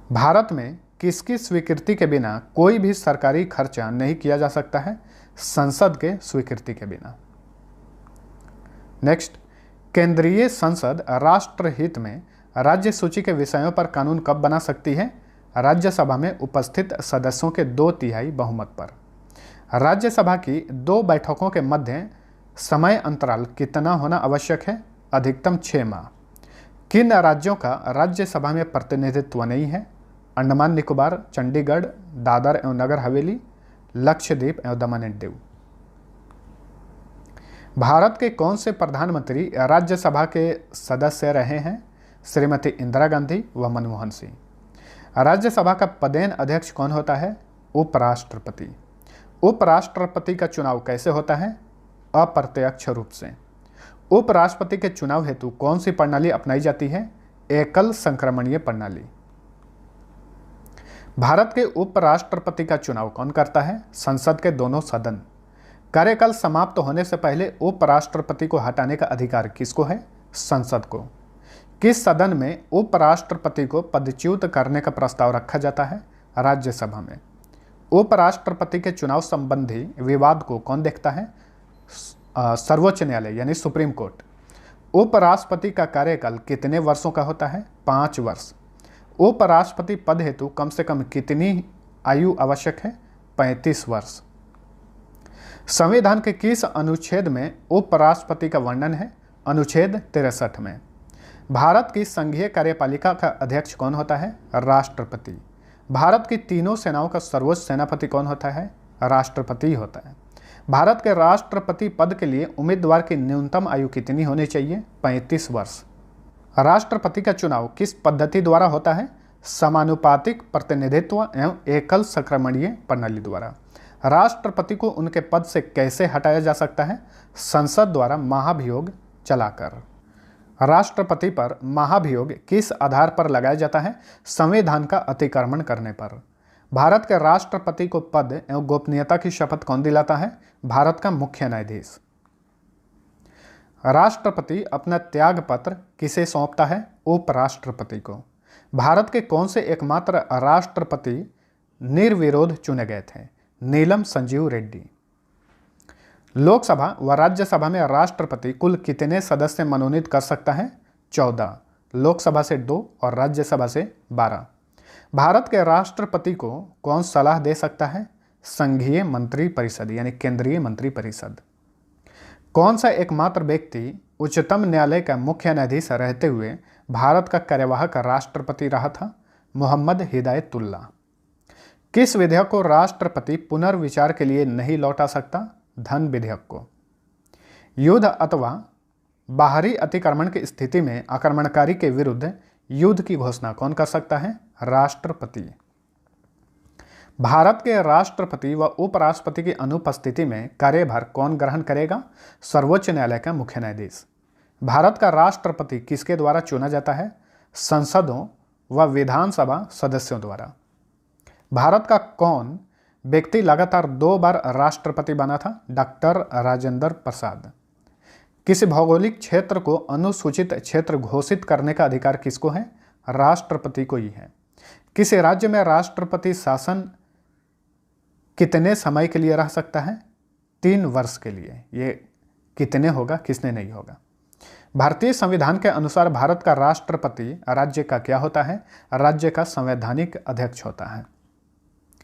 भारत में किसकी स्वीकृति के बिना कोई भी सरकारी खर्चा नहीं किया जा सकता है? संसद के स्वीकृति के बिना। नेक्स्ट, केंद्रीय संसद राष्ट्रहित में राज्य सूची के विषयों पर कानून कब बना सकती है? राज्यसभा में उपस्थित सदस्यों के 2/3 बहुमत पर। राज्यसभा की 2 बैठकों के मध्य समय अंतराल कितना होना आवश्यक है? अधिकतम 6 माह। किन राज्यों का राज्यसभा में प्रतिनिधित्व नहीं है? अंडमान निकोबार, चंडीगढ़, दादर एवं नगर हवेली, लक्षद्वीप एवं दमन एंड दीव। भारत के कौन से प्रधानमंत्री राज्यसभा के सदस्य रहे हैं? श्रीमती इंदिरा गांधी व मनमोहन सिंह। राज्यसभा का पदेन अध्यक्ष कौन होता है? उपराष्ट्रपति। उपराष्ट्रपति का चुनाव कैसे होता है? अप्रत्यक्ष रूप से। उपराष्ट्रपति के चुनाव हेतु कौन सी प्रणाली अपनाई जाती है? एकल संक्रमणीय प्रणाली। भारत के उपराष्ट्रपति का चुनाव कौन करता है? संसद के दोनों सदन। कार्यकाल समाप्त होने से पहले उपराष्ट्रपति को हटाने का अधिकार किसको है? संसद को। किस सदन में उपराष्ट्रपति को पदच्युत करने का प्रस्ताव रखा जाता है? राज्यसभा में। उपराष्ट्रपति के चुनाव संबंधी विवाद को कौन देखता है? सर्वोच्च न्यायालय यानी सुप्रीम कोर्ट। उपराष्ट्रपति का कार्यकाल कितने वर्षों का होता है? 5 वर्ष। उपराष्ट्रपति पद हेतु कम से कम कितनी आयु आवश्यक है? 35 वर्ष। संविधान के किस अनुच्छेद में उपराष्ट्रपति का वर्णन है? अनुच्छेद 63 में। भारत की संघीय कार्यपालिका का अध्यक्ष कौन होता है? राष्ट्रपति। भारत की तीनों सेनाओं का सर्वोच्च सेनापति कौन होता है? राष्ट्रपति होता है। भारत के राष्ट्रपति पद के लिए उम्मीदवार की न्यूनतम आयु कितनी होनी चाहिए? 35 वर्ष। राष्ट्रपति का चुनाव किस पद्धति द्वारा होता है? समानुपातिक प्रतिनिधित्व एवं एकल संक्रमणीय प्रणाली द्वारा। राष्ट्रपति को उनके पद से कैसे हटाया जा सकता है? संसद द्वारा महाभियोग चलाकर। राष्ट्रपति पर महाभियोग किस आधार पर लगाया जाता है? संविधान का अतिक्रमण करने पर। भारत के राष्ट्रपति को पद एवं गोपनीयता की शपथ कौन दिलाता है? भारत का मुख्य न्यायाधीश। राष्ट्रपति अपना त्याग पत्र किसे सौंपता है? उपराष्ट्रपति को। भारत के कौन से एकमात्र राष्ट्रपति निर्विरोध चुने गए थे? नीलम संजीव रेड्डी। लोकसभा व राज्यसभा में राष्ट्रपति कुल कितने सदस्य मनोनीत कर सकता है? 14। लोकसभा से 2 और राज्यसभा से 12। भारत के राष्ट्रपति को कौन सलाह दे सकता है? संघीय मंत्री परिषद यानी केंद्रीय मंत्री परिषद। कौन सा एकमात्र व्यक्ति उच्चतम न्यायालय का मुख्य न्यायाधीश रहते हुए भारत का कार्यवाहक राष्ट्रपति रहा था? मोहम्मद हिदायतुल्लाह। किस विधेयक को राष्ट्रपति पुनर्विचार के लिए नहीं लौटा सकता? धन विधेयक को। युद्ध अथवा बाहरी अतिक्रमण की स्थिति में आक्रमणकारी के विरुद्ध युद्ध की घोषणा कौन कर सकता है? राष्ट्रपति। भारत के राष्ट्रपति व उपराष्ट्रपति की अनुपस्थिति में कार्यभार कौन ग्रहण करेगा? सर्वोच्च न्यायालय का मुख्य न्यायाधीश। भारत का राष्ट्रपति किसके द्वारा चुना जाता है? संसदों व विधानसभा सदस्यों द्वारा। भारत का कौन व्यक्ति लगातार 2 बार राष्ट्रपति बना था? डॉक्टर राजेंद्र प्रसाद। किसी भौगोलिक क्षेत्र को अनुसूचित क्षेत्र घोषित करने का अधिकार किसको है? राष्ट्रपति को ही है। किसी राज्य में राष्ट्रपति शासन कितने समय के लिए रह सकता है? 3 वर्ष के लिए। ये कितने होगा, किसने नहीं होगा। भारतीय संविधान के अनुसार भारत का राष्ट्रपति राज्य का क्या होता है? राज्य का संवैधानिक अध्यक्ष होता है।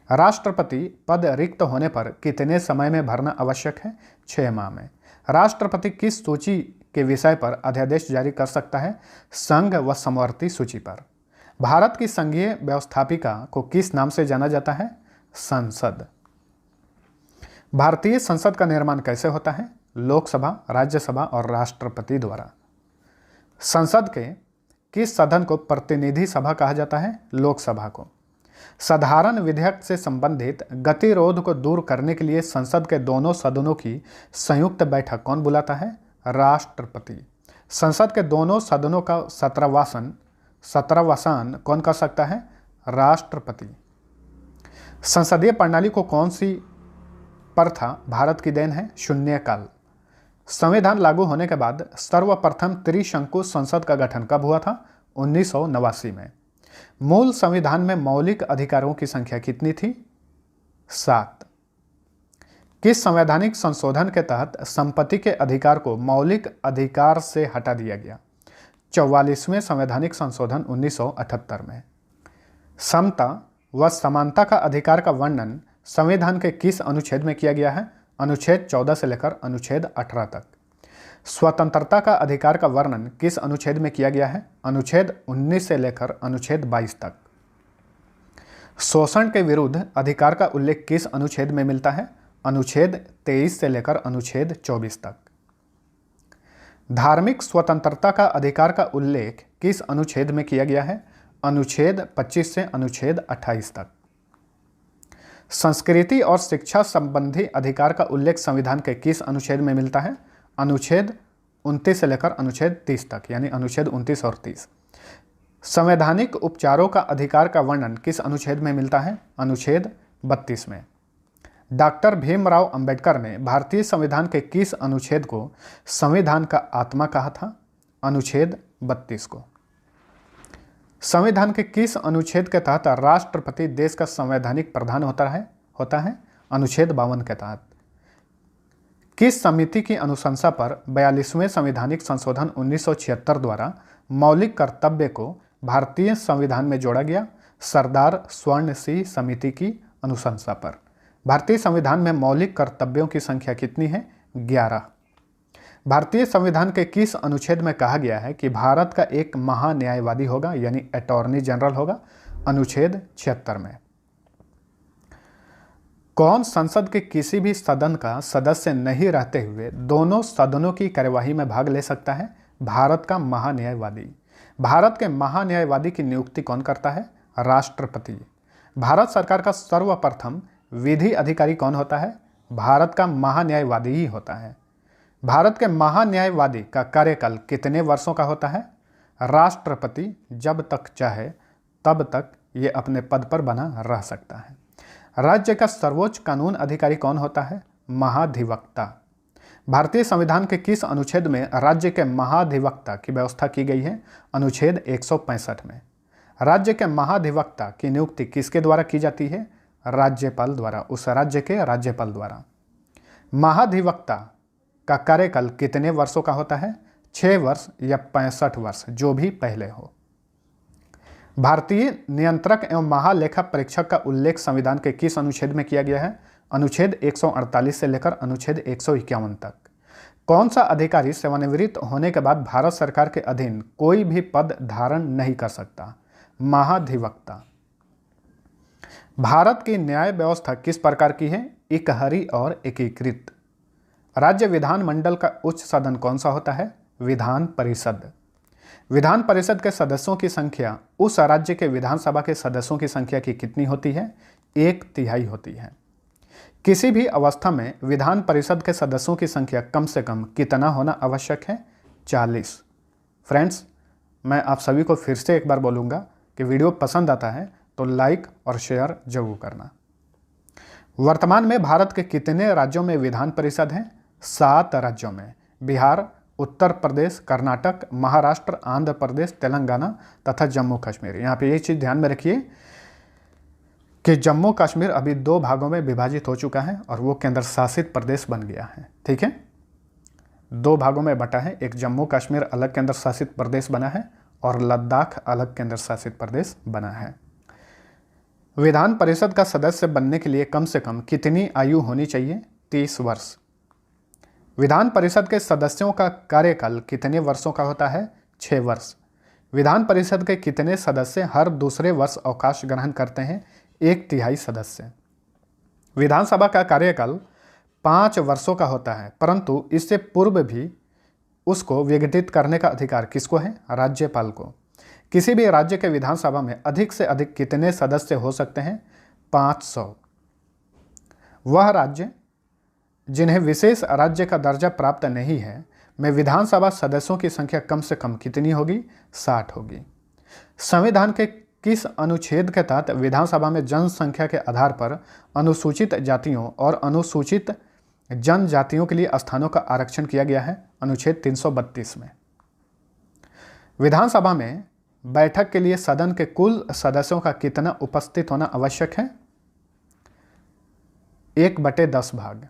राष्ट्रपति पद रिक्त होने पर कितने समय में भरना आवश्यक है? 6 माह में। राष्ट्रपति किस सूची के विषय पर अध्यादेश जारी कर सकता है? संघ व समवर्ती सूची पर। भारत की संघीय व्यवस्थापिका को किस नाम से जाना जाता है? संसद। भारतीय संसद का निर्माण कैसे होता है? लोकसभा, राज्यसभा और राष्ट्रपति द्वारा। संसद के किस सदन को प्रतिनिधि सभा कहा जाता है? लोकसभा को। साधारण विधेयक से संबंधित गतिरोध को दूर करने के लिए संसद के दोनों सदनों की संयुक्त बैठक कौन बुलाता है? राष्ट्रपति। संसद के दोनों सदनों का सत्रवासान कौन कर सकता है? राष्ट्रपति। संसदीय प्रणाली को कौन सी प्रथा भारत की देन है? शून्यकाल। संविधान लागू होने के बाद सर्वप्रथम त्रिशंकु संसद का गठन कब हुआ था? 1989 में। मूल संविधान में मौलिक अधिकारों की संख्या कितनी थी? 7। किस संवैधानिक संशोधन के तहत संपत्ति के अधिकार को मौलिक अधिकार से हटा दिया गया? 44वें संवैधानिक संशोधन 1978 में। समता व समानता का अधिकार का वर्णन संविधान के किस अनुच्छेद में किया गया है? अनुच्छेद 14 से लेकर अनुच्छेद 18 तक। स्वतंत्रता का अधिकार का वर्णन किस अनुच्छेद में किया गया है? अनुच्छेद 19 से लेकर अनुच्छेद 22 तक। शोषण के विरुद्ध अधिकार का उल्लेख किस अनुच्छेद में मिलता है? अनुच्छेद 23 से लेकर अनुच्छेद 24 तक। धार्मिक स्वतंत्रता का अधिकार का उल्लेख किस अनुच्छेद में किया गया है? अनुच्छेद 25 से अनुच्छेद 28 तक। संस्कृति और शिक्षा संबंधी अधिकार का उल्लेख संविधान के किस अनुच्छेद में मिलता है? अनुच्छेद 29 से लेकर अनुच्छेद 30 तक, यानी अनुच्छेद 29 और 30। संवैधानिक उपचारों का अधिकार का वर्णन किस अनुच्छेद में मिलता है? अनुच्छेद 32 में। डॉक्टर भीमराव अंबेडकर ने भारतीय संविधान के किस अनुच्छेद को संविधान का आत्मा कहा था? अनुच्छेद 32 को। संविधान के किस अनुच्छेद के तहत राष्ट्रपति देश का संवैधानिक प्रधान होता है? अनुच्छेद 52 के तहत। किस समिति की अनुशंसा पर 42वें संवैधानिक संशोधन 1976 द्वारा मौलिक कर्तव्य को भारतीय संविधान में जोड़ा गया? सरदार स्वर्ण सिंह समिति की अनुशंसा पर। भारतीय संविधान में मौलिक कर्तव्यों की संख्या कितनी है? 11। भारतीय संविधान के किस अनुच्छेद में कहा गया है कि भारत का एक महान्यायवादी होगा, यानी अटॉर्नी जनरल होगा? अनुच्छेद 76 में। कौन संसद के किसी भी सदन का सदस्य नहीं रहते हुए दोनों सदनों की कार्यवाही में भाग ले सकता है? भारत का महान्यायवादी। भारत के महान्यायवादी की नियुक्ति कौन करता है? राष्ट्रपति। भारत सरकार का सर्वप्रथम विधि अधिकारी कौन होता है? भारत का महान्यायवादी ही होता है। भारत के महान्यायवादी का कार्यकाल कितने वर्षों का होता है? राष्ट्रपति जब तक चाहे तब तक ये अपने पद पर बना रह सकता है। राज्य का सर्वोच्च कानून अधिकारी कौन होता है? महाधिवक्ता। भारतीय संविधान के किस अनुच्छेद में राज्य के महाधिवक्ता की व्यवस्था की गई है? अनुच्छेद 165 में। राज्य के महाधिवक्ता की नियुक्ति किसके द्वारा की जाती है? राज्यपाल द्वारा, उस राज्य के राज्यपाल द्वारा। महाधिवक्ता का कार्यकाल कितने वर्षों का होता है? 6 वर्ष या 65 वर्ष, जो भी पहले हो। भारतीय नियंत्रक एवं महालेखा परीक्षक का उल्लेख संविधान के किस अनुच्छेद में किया गया है? अनुच्छेद 148 से लेकर अनुच्छेद 151 तक। कौन सा अधिकारी सेवानिवृत्त होने के बाद भारत सरकार के अधीन कोई भी पद धारण नहीं कर सकता? महाधिवक्ता। भारत की न्याय व्यवस्था किस प्रकार की है? इकहरी और एकीकृत। राज्य विधानमंडल का उच्च सदन कौन सा होता है? विधान परिषद। विधान परिषद के सदस्यों की संख्या उस राज्य के विधानसभा के सदस्यों की संख्या की कितनी होती है? 1/3 होती है। किसी भी अवस्था में विधान परिषद के सदस्यों की संख्या कम से कम कितना होना आवश्यक है? 40। फ्रेंड्स, मैं आप सभी को फिर से एक बार बोलूँगा कि वीडियो पसंद आता है तो लाइक और शेयर जरूर करना। वर्तमान में भारत के कितने राज्यों में विधान परिषद हैं? 7 राज्यों में। बिहार, उत्तर प्रदेश, कर्नाटक, महाराष्ट्र, आंध्र प्रदेश, तेलंगाना तथा जम्मू कश्मीर। यहाँ पे ये चीज़ ध्यान में रखिए कि जम्मू कश्मीर अभी 2 भागों में विभाजित हो चुका है और वो केंद्र शासित प्रदेश बन गया है। ठीक है, 2 भागों में बटा है। एक जम्मू कश्मीर अलग केंद्र शासित प्रदेश बना है और लद्दाख अलग केंद्र शासित प्रदेश बना है। विधान परिषद का सदस्य बनने के लिए कम से कम कितनी आयु होनी चाहिए? 30 वर्ष। विधान परिषद के सदस्यों का कार्यकाल कितने वर्षों का होता है? 6 वर्ष। विधान परिषद के कितने सदस्य हर दूसरे वर्ष अवकाश ग्रहण करते हैं? 1/3 सदस्य। विधानसभा का कार्यकाल 5 वर्षों का होता है, परंतु इससे पूर्व भी उसको विघटित करने का अधिकार किसको है? राज्यपाल को। किसी भी राज्य के विधानसभा में अधिक से अधिक कितने सदस्य हो सकते हैं? 500। वह राज्य जिन्हें विशेष राज्य का दर्जा प्राप्त नहीं है में विधानसभा सदस्यों की संख्या कम से कम कितनी होगी? 60 होगी। संविधान के किस अनुच्छेद के तहत विधानसभा में जनसंख्या के आधार पर अनुसूचित जातियों और अनुसूचित जनजातियों के लिए स्थानों का आरक्षण किया गया है? अनुच्छेद 332 में। विधानसभा में बैठक के लिए सदन के कुल सदस्यों का कितना उपस्थित होना आवश्यक है? 1/10 भाग।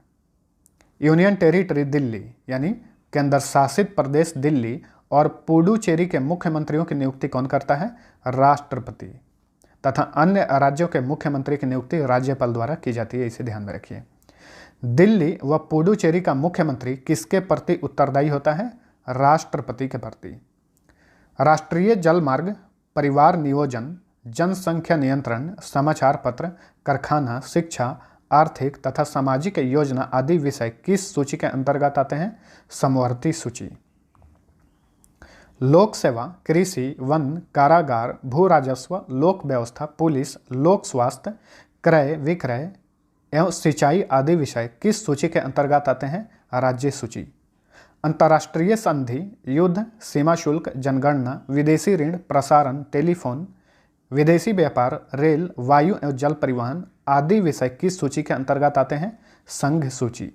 यूनियन टेरिटरी दिल्ली यानी केंद्र शासित प्रदेश दिल्ली और पुडुचेरी के मुख्यमंत्रियों की नियुक्ति कौन करता है? राष्ट्रपति। तथा अन्य राज्यों के मुख्यमंत्री की नियुक्ति राज्यपाल द्वारा की जाती है, इसे ध्यान में रखिए। दिल्ली व पुडुचेरी का मुख्यमंत्री किसके प्रति उत्तरदायी होता है? राष्ट्रपति के प्रति। राष्ट्रीय जल मार्ग, परिवार नियोजन, जनसंख्या नियंत्रण, समाचार पत्र, कारखाना, शिक्षा, आर्थिक तथा सामाजिक योजना आदि विषय किस सूची के अंतर्गत आते हैं? समवर्ती सूची। लोक सेवा, कृषि, वन, कारागार, भू राजस्व, लोक व्यवस्था, पुलिस, लोक स्वास्थ्य, क्रय विक्रय एवं सिंचाई आदि विषय किस सूची के अंतर्गत आते हैं? राज्य सूची। अंतर्राष्ट्रीय संधि, युद्ध, सीमा शुल्क, जनगणना, विदेशी ऋण, प्रसारण, टेलीफोन, विदेशी व्यापार, रेल, वायु एवं जल परिवहन आदि विषय किस सूची के अंतर्गत आते हैं? संघ सूची।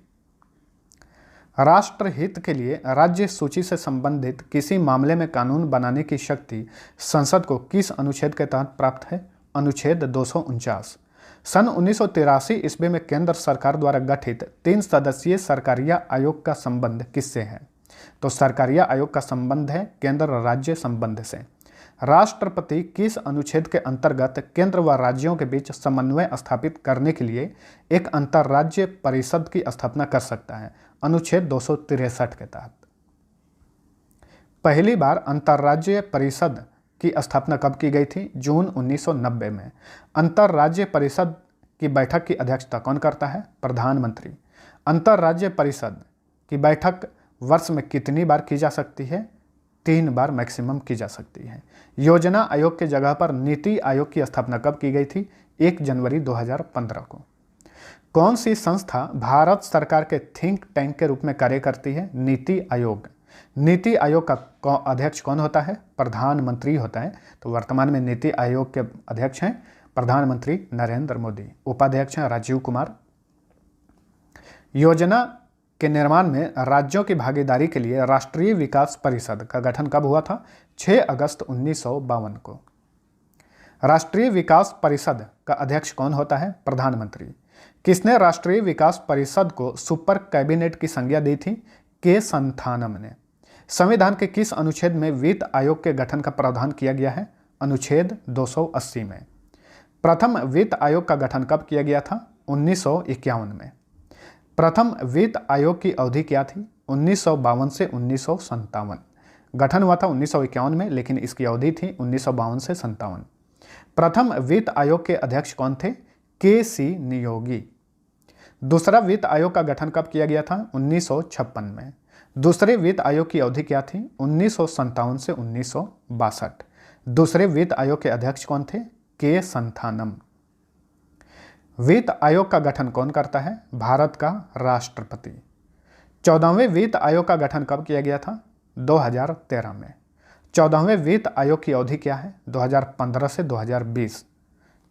राष्ट्रहित के लिए राज्य सूची से संबंधित किसी मामले में कानून बनाने की शक्ति संसद को किस अनुच्छेद के तहत प्राप्त है? अनुच्छेद 249। सन 1983 ईस्वी में केंद्र सरकार द्वारा गठित 3 सदस्यीय सरकारिया आयोग का संबंध किससे है? तो सरकारिया आयोग का संबंध है केंद्र राज्य संबंध से। राष्ट्रपति किस अनुच्छेद के अंतर्गत केंद्र व राज्यों के बीच समन्वय स्थापित करने के लिए एक अंतर्राज्य परिषद की स्थापना कर सकता है? अनुच्छेद 263 के तहत। पहली बार अंतर्राज्यीय परिषद की स्थापना कब की गई थी? जून 1990 में। अंतर्राज्यीय परिषद की बैठक की अध्यक्षता कौन करता है? प्रधानमंत्री। अंतर्राज्यीय परिषद की बैठक वर्ष में कितनी बार की जा सकती है? 3 बार मैक्सिमम की जा सकती है। योजना आयोग की जगह पर नीति आयोग की स्थापना कब की गई थी? 1 जनवरी 2015 को। कौन सी संस्था भारत सरकार के थिंक टैंक के रूप में कार्य करती है? नीति आयोग। नीति आयोग का अध्यक्ष कौन होता है? प्रधानमंत्री होता है। तो वर्तमान में नीति आयोग के अध्यक्ष हैं प्रधानमंत्री नरेंद्र मोदी। उपाध्यक्ष हैं राजीव कुमार। योजना के निर्माण में राज्यों की भागीदारी के लिए राष्ट्रीय विकास परिषद का गठन कब हुआ था? 6 अगस्त 1952 को। राष्ट्रीय विकास परिषद का अध्यक्ष कौन होता है? प्रधानमंत्री। किसने राष्ट्रीय विकास परिषद को सुपर कैबिनेट की संज्ञा दी थी? के संथानम ने। संविधान के किस अनुच्छेद में वित्त आयोग के गठन का प्रावधान किया गया है? अनुच्छेद 280 में। प्रथम वित्त आयोग का गठन कब किया गया था? 1951 में। प्रथम वित्त आयोग की अवधि क्या थी? 1952 से 1957। गठन हुआ था 1951 में, लेकिन इसकी अवधि थी 1952 से 57। प्रथम वित्त आयोग के अध्यक्ष कौन थे? के.सी. नियोगी। दूसरा वित्त आयोग का गठन कब किया गया था? 1956 में। दूसरे वित्त आयोग की अवधि क्या थी? 1957 से 1962। दूसरे वित्त आयोग के अध्यक्ष कौन थे? के संथानम। वित्त आयोग का गठन कौन करता है? भारत का राष्ट्रपति। 14वें वित्त आयोग का गठन कब किया गया था? 2013 में। 14वें वित्त आयोग की अवधि क्या है? 2015 से 2020।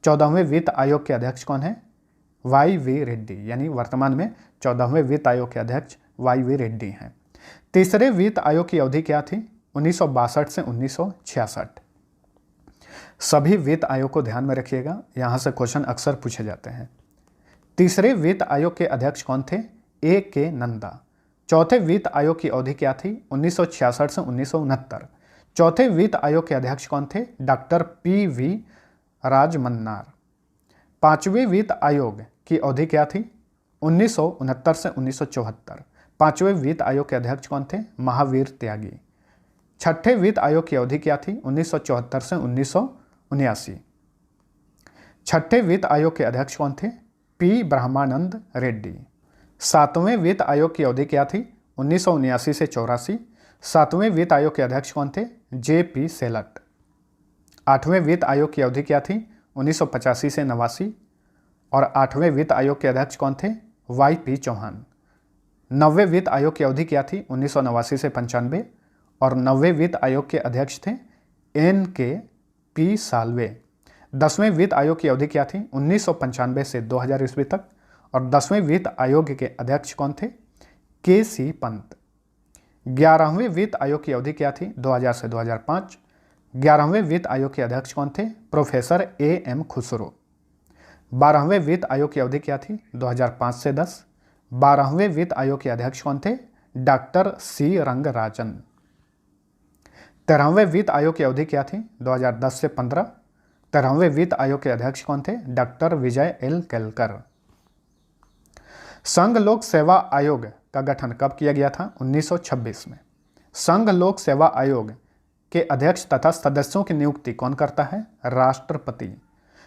14वें वित्त आयोग के अध्यक्ष कौन है? वाई.वी. रेड्डी, यानी वर्तमान में 14वें वित्त आयोग के अध्यक्ष वाई.वी. रेड्डी हैं। तीसरे वित्त आयोग की अवधि क्या थी? 1962 से 1966। सभी वित्त आयोग को ध्यान में रखिएगा, यहाँ से क्वेश्चन अक्सर पूछे जाते हैं। तीसरे वित्त आयोग के अध्यक्ष कौन थे? ए.के. नंदा। चौथे वित्त आयोग की अवधि क्या थी? 1966 से 1969। चौथे वित्त आयोग के अध्यक्ष कौन थे? Doctor P V. राजमन्नार। पांचवें वित्त आयोग की अवधि क्या थी? 1969 से 1974। पांचवें वित्त आयोग के अध्यक्ष कौन थे? महावीर त्यागी। छठे वित्त आयोग की अवधि क्या थी? 1974 से 1979। छठे वित्त आयोग के अध्यक्ष कौन थे? पी. ब्रह्मानंद रेड्डी। सातवें वित्त आयोग की अवधि क्या थी? 1979 से 84। सातवें वित्त आयोग के अध्यक्ष कौन थे? JP सेलट। आठवें वित्त आयोग की अवधि क्या थी? 1985 से 89। और आठवें वित्त आयोग के अध्यक्ष कौन थे? YP चौहान। नौवें वित्त आयोग की अवधि क्या थी? 1989 से 95। और नौवें वित्त आयोग के अध्यक्ष थे NKP साल्वे। 10वें वित्त आयोग की अवधि क्या थी? 1995 से 2000 ईस्वी तक। और 10वें वित्त आयोग के अध्यक्ष कौन थे? KC पंत। 11वें वित्त आयोग की अवधि क्या थी? 2000 से 2005। 11वें वित्त आयोग के अध्यक्ष कौन थे? Professor AM Khusro. 12वें वित्त आयोग की अवधि क्या थी? 2005 से 10। 12वें वित्त आयोग के अध्यक्ष कौन थे? Doctor C Rangarajan. 13वें वित्त आयोग की अवधि क्या थी? 2010 से 15। 13वें वित्त आयोग के अध्यक्ष कौन थे? डॉक्टर विजय L केलकर। संघ लोक सेवा आयोग का गठन कब किया गया था? 1926 में। संघ लोक सेवा आयोग के अध्यक्ष तथा सदस्यों की नियुक्ति कौन करता है? राष्ट्रपति।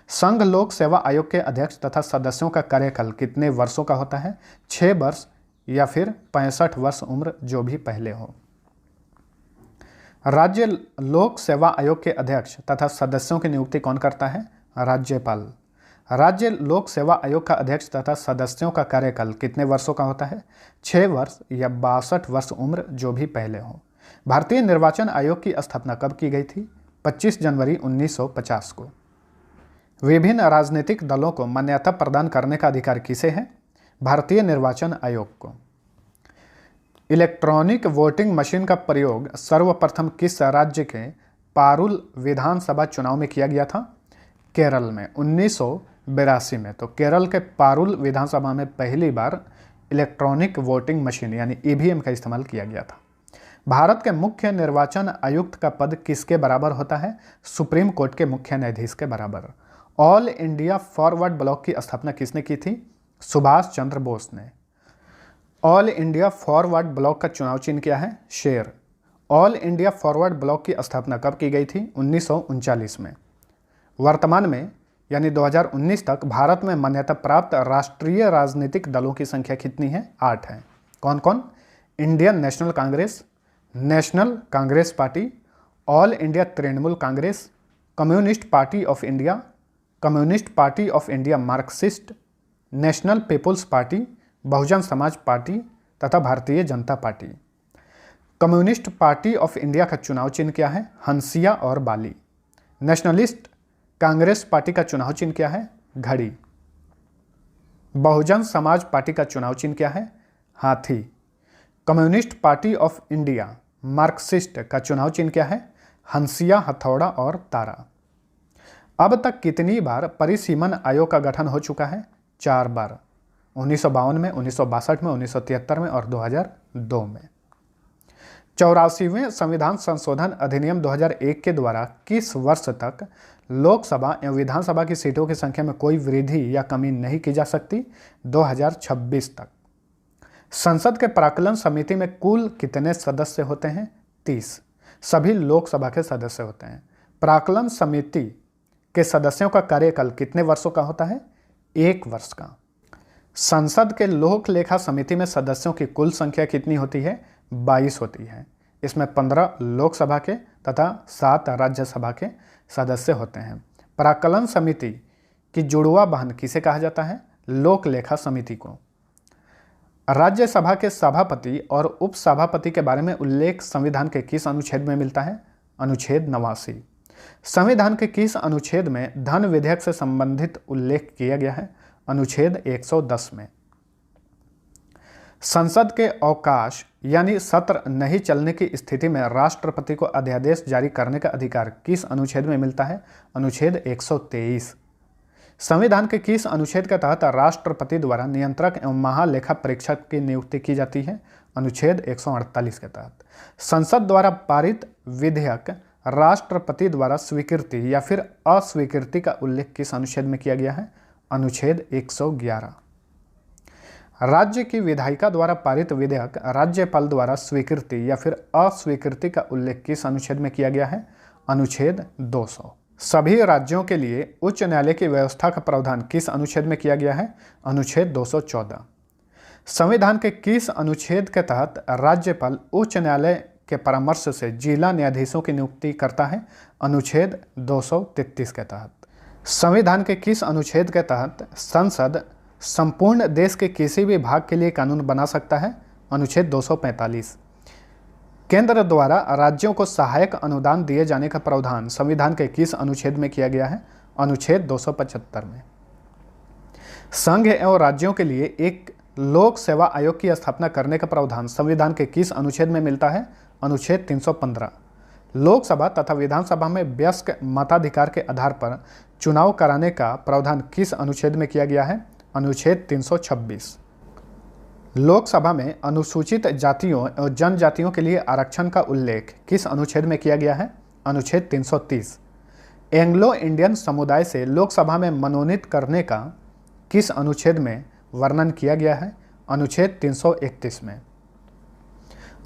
संघ लोक सेवा आयोग के अध्यक्ष तथा सदस्यों का कार्यकाल कितने वर्षों का होता है? 6 वर्ष या फिर 65 वर्ष उम्र, जो भी पहले हो। राज्य लोक सेवा आयोग के अध्यक्ष तथा सदस्यों की नियुक्ति कौन करता है? राज्यपाल। राज्य लोक सेवा आयोग का अध्यक्ष तथा सदस्यों का कार्यकाल कितने वर्षों का होता है? 6 वर्ष या 62 वर्ष उम्र, जो भी पहले हो। भारतीय निर्वाचन आयोग की स्थापना कब की गई थी? 25 जनवरी 1950 को। विभिन्न राजनीतिक दलों को मान्यता प्रदान करने का अधिकार किसे है? भारतीय निर्वाचन आयोग को। इलेक्ट्रॉनिक वोटिंग मशीन का प्रयोग सर्वप्रथम किस राज्य के पारुल विधानसभा चुनाव में किया गया था? केरल में 1982 में। तो केरल के पारुल विधानसभा में पहली बार इलेक्ट्रॉनिक वोटिंग मशीन यानी EVM का इस्तेमाल किया गया था। भारत के मुख्य निर्वाचन आयुक्त का पद किसके बराबर होता है? सुप्रीम कोर्ट के मुख्य न्यायाधीश के बराबर। ऑल इंडिया फॉरवर्ड ब्लॉक की स्थापना किसने की थी? सुभाष चंद्र बोस ने। ऑल इंडिया फॉरवर्ड ब्लॉक का चुनाव चिन्ह क्या है? शेर। ऑल इंडिया फॉरवर्ड ब्लॉक की स्थापना कब की गई थी? 1939 में। वर्तमान में यानी 2019 तक भारत में मान्यता प्राप्त राष्ट्रीय राजनीतिक दलों की संख्या कितनी है? 8 है। कौन कौन? Indian National Congress, National Congress Party, All India Trinamool Congress, Communist Party of India, Communist Party of India Marxist, National People's Party, Bahujan Samaj Party तथा Bharatiya Janata Party. Communist Party of India का चुनाव चिन्ह क्या है? हंसिया और बाली। नेशनलिस्ट कांग्रेस पार्टी का चुनाव चिन्ह क्या है? घड़ी। बहुजन समाज पार्टी का चुनाव चिन्ह क्या है? हाथी। Communist Party of India Marxist का चुनाव चिन्ह क्या है? हंसिया, हथौड़ा और तारा। अब तक कितनी बार परिसीमन आयोग का गठन हो चुका है? 4 बार। 1952 में, 1962 में, 1973 में और 2002 में। 84वें संविधान संशोधन अधिनियम 2001 के द्वारा किस वर्ष तक लोकसभा एवं विधानसभा की सीटों की संख्या में कोई वृद्धि या कमी नहीं की जा सकती? 2026 तक। संसद के प्राक्कलन समिति में कुल कितने सदस्य होते हैं? 30। सभी लोकसभा के सदस्य होते हैं। प्राक्कलन समिति के सदस्यों का कार्यकाल कितने वर्षों का होता है? 1 वर्ष का। संसद के लोक लेखा समिति में सदस्यों की कुल संख्या कितनी होती है? 22 होती है। इसमें 15 लोकसभा के तथा 7 राज्यसभा के सदस्य होते हैं। प्राक्कलन समिति की जुड़वा बहन किसे कहा जाता है? लोक लेखा समिति को। राज्यसभा के सभापति और उपसभापति के बारे में उल्लेख संविधान के किस अनुच्छेद में मिलता है? अनुच्छेद 89। संविधान के किस अनुच्छेद में धन विधेयक से संबंधित उल्लेख किया गया है? अनुच्छेद 110 में। संसद के अवकाश यानी सत्र नहीं चलने की स्थिति में राष्ट्रपति को अध्यादेश जारी करने का अधिकार किस अनुच्छेद में मिलता है? अनुच्छेद 123। संविधान के किस अनुच्छेद के तहत राष्ट्रपति द्वारा नियंत्रक एवं महालेखा परीक्षक की नियुक्ति की जाती है? अनुच्छेद 148 के तहत। संसद द्वारा पारित विधेयक राष्ट्रपति द्वारा स्वीकृति या फिर अस्वीकृति का उल्लेख किस अनुच्छेद में किया गया है? अनुच्छेद 111। राज्य की विधायिका द्वारा पारित विधेयक राज्यपाल द्वारा स्वीकृति या फिर अस्वीकृति का उल्लेख किस अनुच्छेद में किया गया है? अनुच्छेद 200। सभी राज्यों के लिए उच्च न्यायालय की व्यवस्था का प्रावधान किस अनुच्छेद में किया गया है? अनुच्छेद 214। संविधान के किस अनुच्छेद के तहत राज्यपाल उच्च न्यायालय के परामर्श से जिला न्यायाधीशों की नियुक्ति करता है? अनुच्छेद 233 के तहत। संविधान के किस अनुच्छेद के तहत संसद संपूर्ण देश के किसी भी भाग के लिए कानून बना सकता है? अनुच्छेद 245। केंद्र द्वारा राज्यों को सहायक अनुदान दिए जाने का प्रावधान संविधान के किस अनुच्छेद में किया गया है? अनुच्छेद 275 में। संघ एवं राज्यों के लिए एक लोक सेवा आयोग की स्थापना करने का प्रावधान संविधान के किस अनुच्छेद में मिलता है? अनुच्छेद 315। लोकसभा तथा विधानसभा में वयस्क मताधिकार के आधार पर चुनाव कराने का प्रावधान किस अनुच्छेद में किया गया है? अनुच्छेद 326। लोकसभा में अनुसूचित जातियों और जनजातियों के लिए आरक्षण का उल्लेख किस अनुच्छेद में किया गया है? अनुच्छेद 330। एंग्लो इंडियन समुदाय से लोकसभा में मनोनीत करने का किस अनुच्छेद में वर्णन किया गया है? अनुच्छेद 331 में।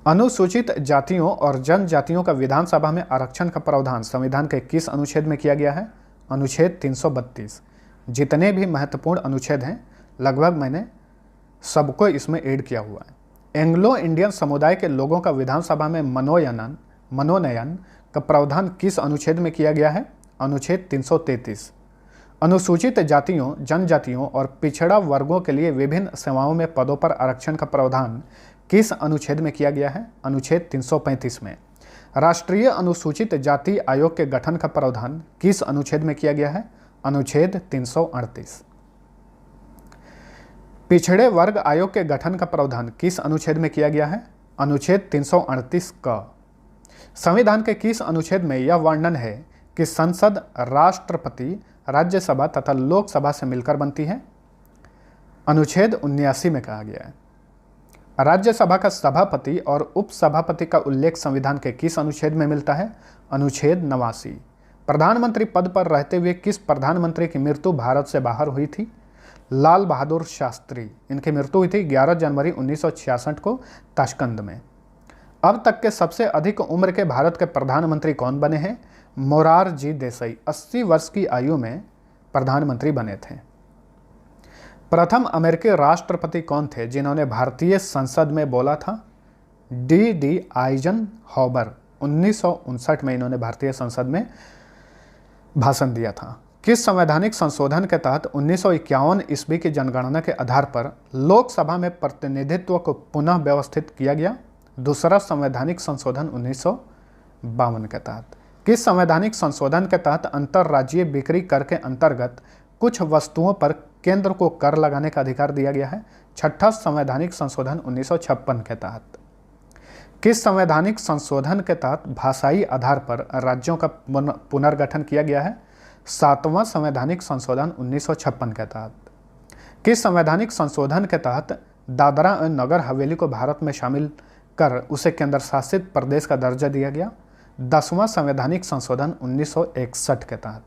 अनुसूचित जातियों और जनजातियों का विधानसभा में आरक्षण का प्रावधान संविधान के किस अनुच्छेद में किया गया है? अनुच्छेद 332। जितने भी महत्वपूर्ण अनुच्छेद हैं लगभग मैंने सबको इसमें ऐड किया हुआ है। एंग्लो इंडियन समुदाय के लोगों का विधानसभा में मनोनयन का प्रावधान किस अनुच्छेद में किया गया है? अनुच्छेद 333। अनुसूचित जातियों, जनजातियों और पिछड़ा वर्गों के लिए विभिन्न सेवाओं में पदों पर आरक्षण का प्रावधान किस अनुच्छेद में किया गया है? अनुच्छेद 335 में। राष्ट्रीय अनुसूचित जाति आयोग के गठन का प्रावधान किस अनुच्छेद में किया गया है? अनुच्छेद 338। पिछड़े वर्ग आयोग के गठन का प्रावधान किस अनुच्छेद में किया गया है? अनुच्छेद 338 का। संविधान के किस अनुच्छेद में यह वर्णन है कि संसद राष्ट्रपति, राज्यसभा तथा लोकसभा से मिलकर बनती है? अनुच्छेद 79 में कहा गया है। राज्यसभा का सभापति और उपसभापति का उल्लेख संविधान के किस अनुच्छेद में मिलता है? अनुच्छेद 89। प्रधानमंत्री पद पर रहते हुए किस प्रधानमंत्री की मृत्यु भारत से बाहर हुई थी? लाल बहादुर शास्त्री। इनकी मृत्यु हुई थी 11 जनवरी 1966 को ताशकंद में। अब तक के सबसे अधिक उम्र के भारत के प्रधानमंत्री कौन बने हैं? मोरारजी देसाई 80 वर्ष की आयु में प्रधानमंत्री बने थे। प्रथम अमेरिकी राष्ट्रपति कौन थे जिन्होंने भारतीय संसद में बोला था? D Eisenhower. 1959 में इन्होंने भारतीय संसद में भाषण दिया था। किस संवैधानिक संशोधन के तहत 1951 ईस्वी की जनगणना के आधार पर लोकसभा में प्रतिनिधित्व को पुनः व्यवस्थित किया गया? दूसरा संवैधानिक संशोधन 1952 के तहत। किस संवैधानिक संशोधन के तहत अंतर्राज्यीय बिक्री कर के अंतर्गत कुछ वस्तुओं पर केंद्र को कर लगाने का अधिकार दिया गया है? छठा संवैधानिक संशोधन 1956 के तहत। किस संवैधानिक संशोधन के तहत भाषाई आधार पर राज्यों का पुनर्गठन किया गया है? सातवां संवैधानिक संशोधन 1956 के तहत। किस संवैधानिक संशोधन के तहत दादरा और नगर हवेली को भारत में शामिल कर उसे केंद्र शासित प्रदेश का दर्जा दिया गया? 10वां संवैधानिक संशोधन 1961 के तहत।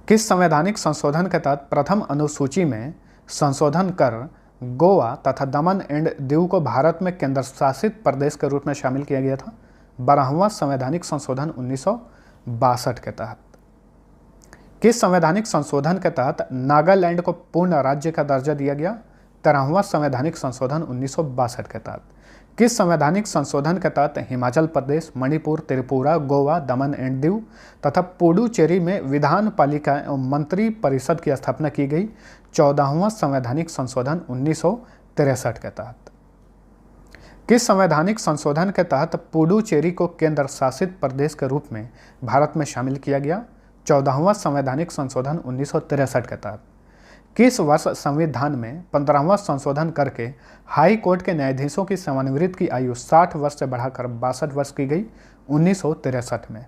किस संवैधानिक संशोधन के तहत प्रथम अनुसूची में संशोधन कर गोवा तथा दमन एंड दीव को भारत में केंद्र शासित प्रदेश के रूप में शामिल किया गया था? 12वां संवैधानिक संशोधन 1962 के तहत। किस संवैधानिक संशोधन के तहत नागालैंड को पूर्ण राज्य का दर्जा दिया गया? 13वां संवैधानिक संशोधन 1962 के तहत। किस संवैधानिक संशोधन के तहत हिमाचल प्रदेश, मणिपुर, त्रिपुरा, गोवा, दमन एंड दीव तथा पुडुचेरी में विधान पालिका एवं मंत्री परिषद की स्थापना की गई? 14वां संवैधानिक संशोधन 1963 के तहत। किस संवैधानिक संशोधन के तहत पुडुचेरी को केंद्र शासित प्रदेश के रूप में भारत में शामिल किया गया? 14वां संवैधानिक संशोधन 1963 के तहत। किस वर्ष संविधान में 15वां संशोधन करके हाई कोर्ट के न्यायाधीशों की सेवानिवृत्ति की आयु 60 वर्ष से बढ़ाकर 62 वर्ष की गई? 1963 में।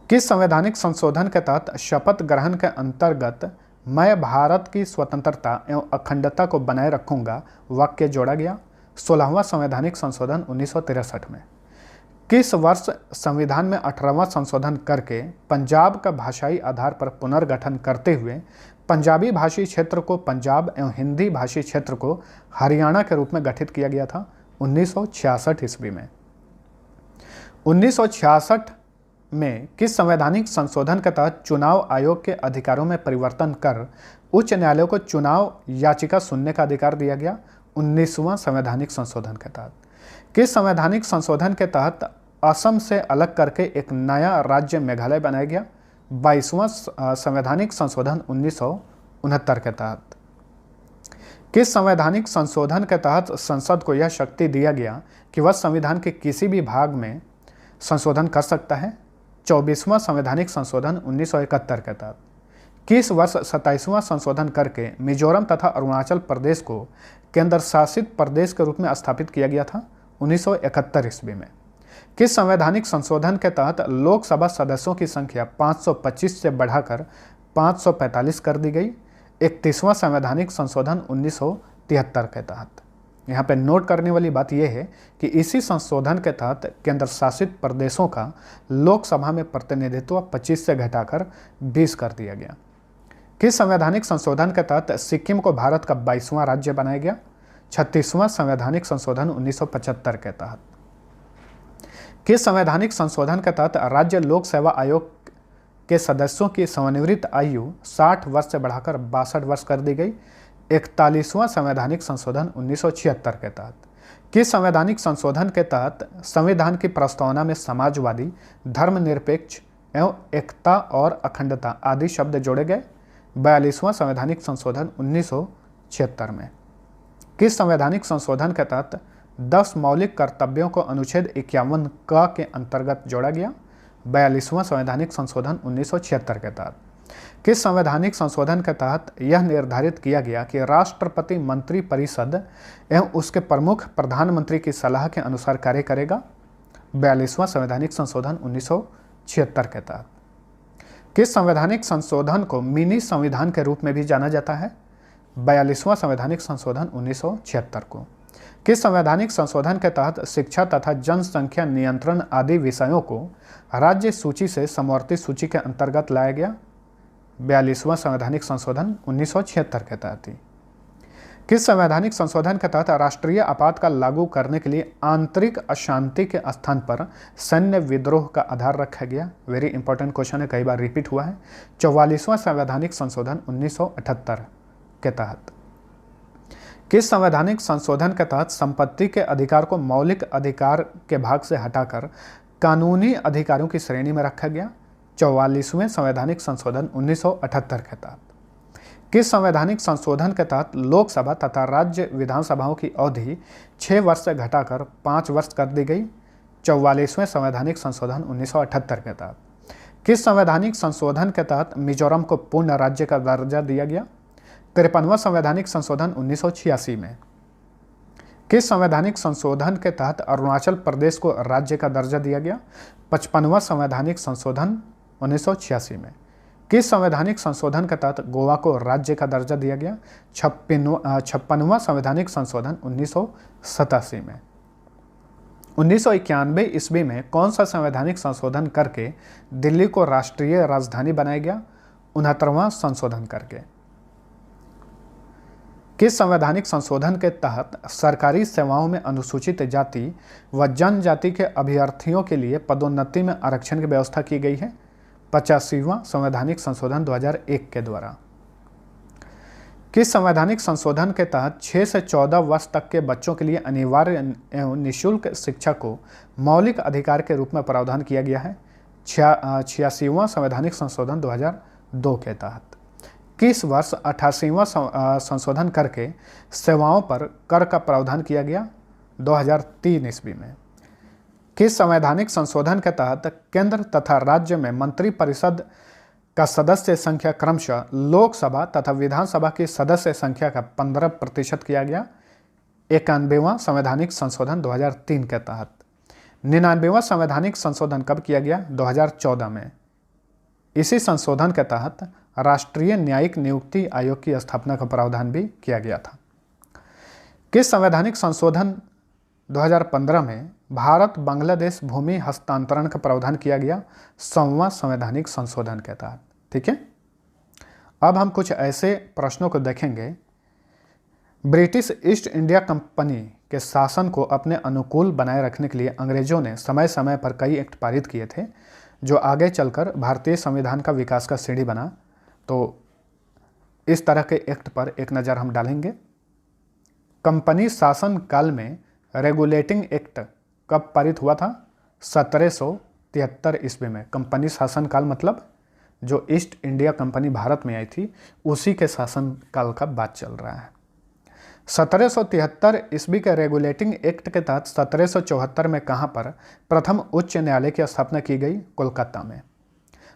किस संवैधानिक संशोधन के तहत शपथ ग्रहण के अंतर्गत मैं भारत की स्वतंत्रता एवं अखंडता को बनाए रखूंगा वाक्य जोड़ा गया? 16वां संवैधानिक संशोधन 1963 में। किस वर्ष संविधान में 18वां संशोधन करके पंजाब का भाषाई आधार पर पुनर्गठन करते हुए पंजाबी भाषी क्षेत्र को पंजाब एवं हिंदी भाषी क्षेत्र को हरियाणा के रूप में गठित किया गया था? 1966 ईस्वी में। 1966 में किस संवैधानिक संशोधन के तहत चुनाव आयोग के अधिकारों में परिवर्तन कर उच्च न्यायालय को चुनाव याचिका सुनने का अधिकार दिया गया? 19वां संवैधानिक संशोधन के तहत। किस संवैधानिक संशोधन के तहत असम से अलग करके एक नया राज्य मेघालय बनाया गया? 22वां संवैधानिक संशोधन 1969 के तहत। किस संवैधानिक संशोधन के तहत संसद को यह शक्ति दिया गया कि वह संविधान के किसी भी भाग में संशोधन कर सकता है? 24वां संवैधानिक संशोधन 1971 के तहत। किस वर्ष 27वां संशोधन करके मिजोरम तथा अरुणाचल प्रदेश को केंद्र शासित प्रदेश के रूप में स्थापित किया गया था? 1971 ईस्वी में। किस संवैधानिक संशोधन के तहत लोकसभा सदस्यों की संख्या 525 से बढ़ाकर 545 कर दी गई? 31वां संवैधानिक संशोधन 1973 के तहत। यहाँ पे नोट करने वाली बात यह है कि इसी संशोधन के तहत केंद्र शासित प्रदेशों का लोकसभा में प्रतिनिधित्व 25 से घटाकर 20 कर दिया गया। किस संवैधानिक संशोधन के तहत सिक्किम को भारत का 22वां राज्य बनाया गया? 36वां संवैधानिक संशोधन 1975 के तहत। किस संवैधानिक संशोधन के तहत राज्य लोक सेवा आयोग के सदस्यों की सेवानिवृत्त आयु 60 वर्ष से बढ़ाकर 62 वर्ष कर दी गई? 41वां संवैधानिक संशोधन 1976 के तहत। किस संवैधानिक संशोधन के तहत संविधान की प्रस्तावना में समाजवादी, धर्मनिरपेक्ष एवं एकता और अखंडता आदि शब्द जोड़े गए? 42वां संवैधानिक संशोधन 1976 में। किस संवैधानिक संशोधन के तहत 10 मौलिक कर्तव्यों को अनुच्छेद 51 क के अंतर्गत जोड़ा गया? 42वां संवैधानिक संशोधन 1976 के तहत। किस संवैधानिक संशोधन के तहत यह निर्धारित किया गया कि राष्ट्रपति मंत्रिपरिषद एवं उसके प्रमुख प्रधानमंत्री की सलाह के अनुसार कार्य करेगा? 42वां संवैधानिक संशोधन 1976 के तहत। किस संवैधानिक संशोधन को मिनी संविधान के रूप में भी जाना जाता है? 42वां संवैधानिक संशोधन 1976 को। किस संवैधानिक संशोधन के तहत शिक्षा तथा जनसंख्या नियंत्रण आदि विषयों को राज्य सूची से समवर्ती सूची के अंतर्गत लाया गया? 42वां संवैधानिक संशोधन 1976 के तहत ही। किस संवैधानिक संशोधन के तहत राष्ट्रीय आपातकाल लागू करने के लिए आंतरिक अशांति के स्थान पर सैन्य विद्रोह का आधार रखा गया? वेरी इंपॉर्टेंट क्वेश्चन है, कई बार रिपीट हुआ है। 44वां संवैधानिक संशोधन 1978 के तहत। किस संवैधानिक संशोधन के तहत संपत्ति के अधिकार को मौलिक अधिकार के भाग से हटाकर कानूनी अधिकारों की श्रेणी में रखा गया? 44वें संवैधानिक संशोधन 1978 के तहत। किस संवैधानिक संशोधन के तहत लोकसभा तथा राज्य विधानसभाओं की अवधि 6 वर्ष से घटाकर 5 वर्ष कर दी गई? 44वें संवैधानिक संशोधन 1978 के तहत। किस संवैधानिक संशोधन के तहत मिजोरम को पूर्ण राज्य का दर्जा दिया गया? 53वां संवैधानिक संशोधन 1986 में। किस संवैधानिक संशोधन के तहत अरुणाचल प्रदेश को राज्य का दर्जा दिया गया? 55वां संवैधानिक संशोधन 1986 में। किस संवैधानिक संशोधन के तहत गोवा को राज्य का दर्जा दिया गया? 56वां संवैधानिक संशोधन 1987 में। 1991 ईस्वी में कौन सा संवैधानिक संशोधन करके दिल्ली को राष्ट्रीय राजधानी बनाया गया? 69वां संशोधन करके। किस संवैधानिक संशोधन के तहत सरकारी सेवाओं में अनुसूचित जाति व जनजाति के अभ्यर्थियों के लिए पदोन्नति में आरक्षण की व्यवस्था की गई है? 85वां संवैधानिक संशोधन 2001 के द्वारा। किस संवैधानिक संशोधन के तहत 6 से 14 वर्ष तक के बच्चों के लिए अनिवार्य एवं निःशुल्क शिक्षा को मौलिक अधिकार के रूप में प्रावधान किया गया है? 86वां संवैधानिक संशोधन 2002 के तहत। किस वर्ष 88वां संशोधन करके सेवाओं पर कर का प्रावधान किया गया? 2003 ईस्वी में। किस संवैधानिक संशोधन के तहत केंद्र तथा राज्य में मंत्रिपरिषद का सदस्य संख्या क्रमशः लोकसभा तथा विधानसभा की सदस्य संख्या का 15% किया गया? 91वां संवैधानिक संशोधन 2003 के तहत। 99वां संवैधानिक संशोधन कब किया गया? 2014 में। इसी संशोधन के तहत राष्ट्रीय न्यायिक नियुक्ति आयोग की स्थापना का प्रावधान भी किया गया था। किस संवैधानिक संशोधन 2015 में भारत बांग्लादेश भूमि हस्तांतरण का प्रावधान किया गया? 100वां संवैधानिक संशोधन के तहत। ठीक है, अब हम कुछ ऐसे प्रश्नों को देखेंगे। ब्रिटिश ईस्ट इंडिया कंपनी के शासन को अपने अनुकूल बनाए रखने के लिए अंग्रेजों ने समय समय पर कई एक्ट पारित किए थे। जो आगे चलकर भारतीय संविधान का विकास का सीढ़ी बना। तो इस तरह के एक्ट पर एक नज़र हम डालेंगे। कंपनी शासन काल में रेगुलेटिंग एक्ट कब पारित हुआ था? 1773 ईस्वी में। कंपनी शासन काल मतलब जो ईस्ट इंडिया कंपनी भारत में आई थी उसी के शासन काल का बात चल रहा है। 1773 ईस्वी के रेगुलेटिंग एक्ट के तहत 1774 में कहाँ पर प्रथम उच्च न्यायालय की स्थापना की गई? कोलकाता में।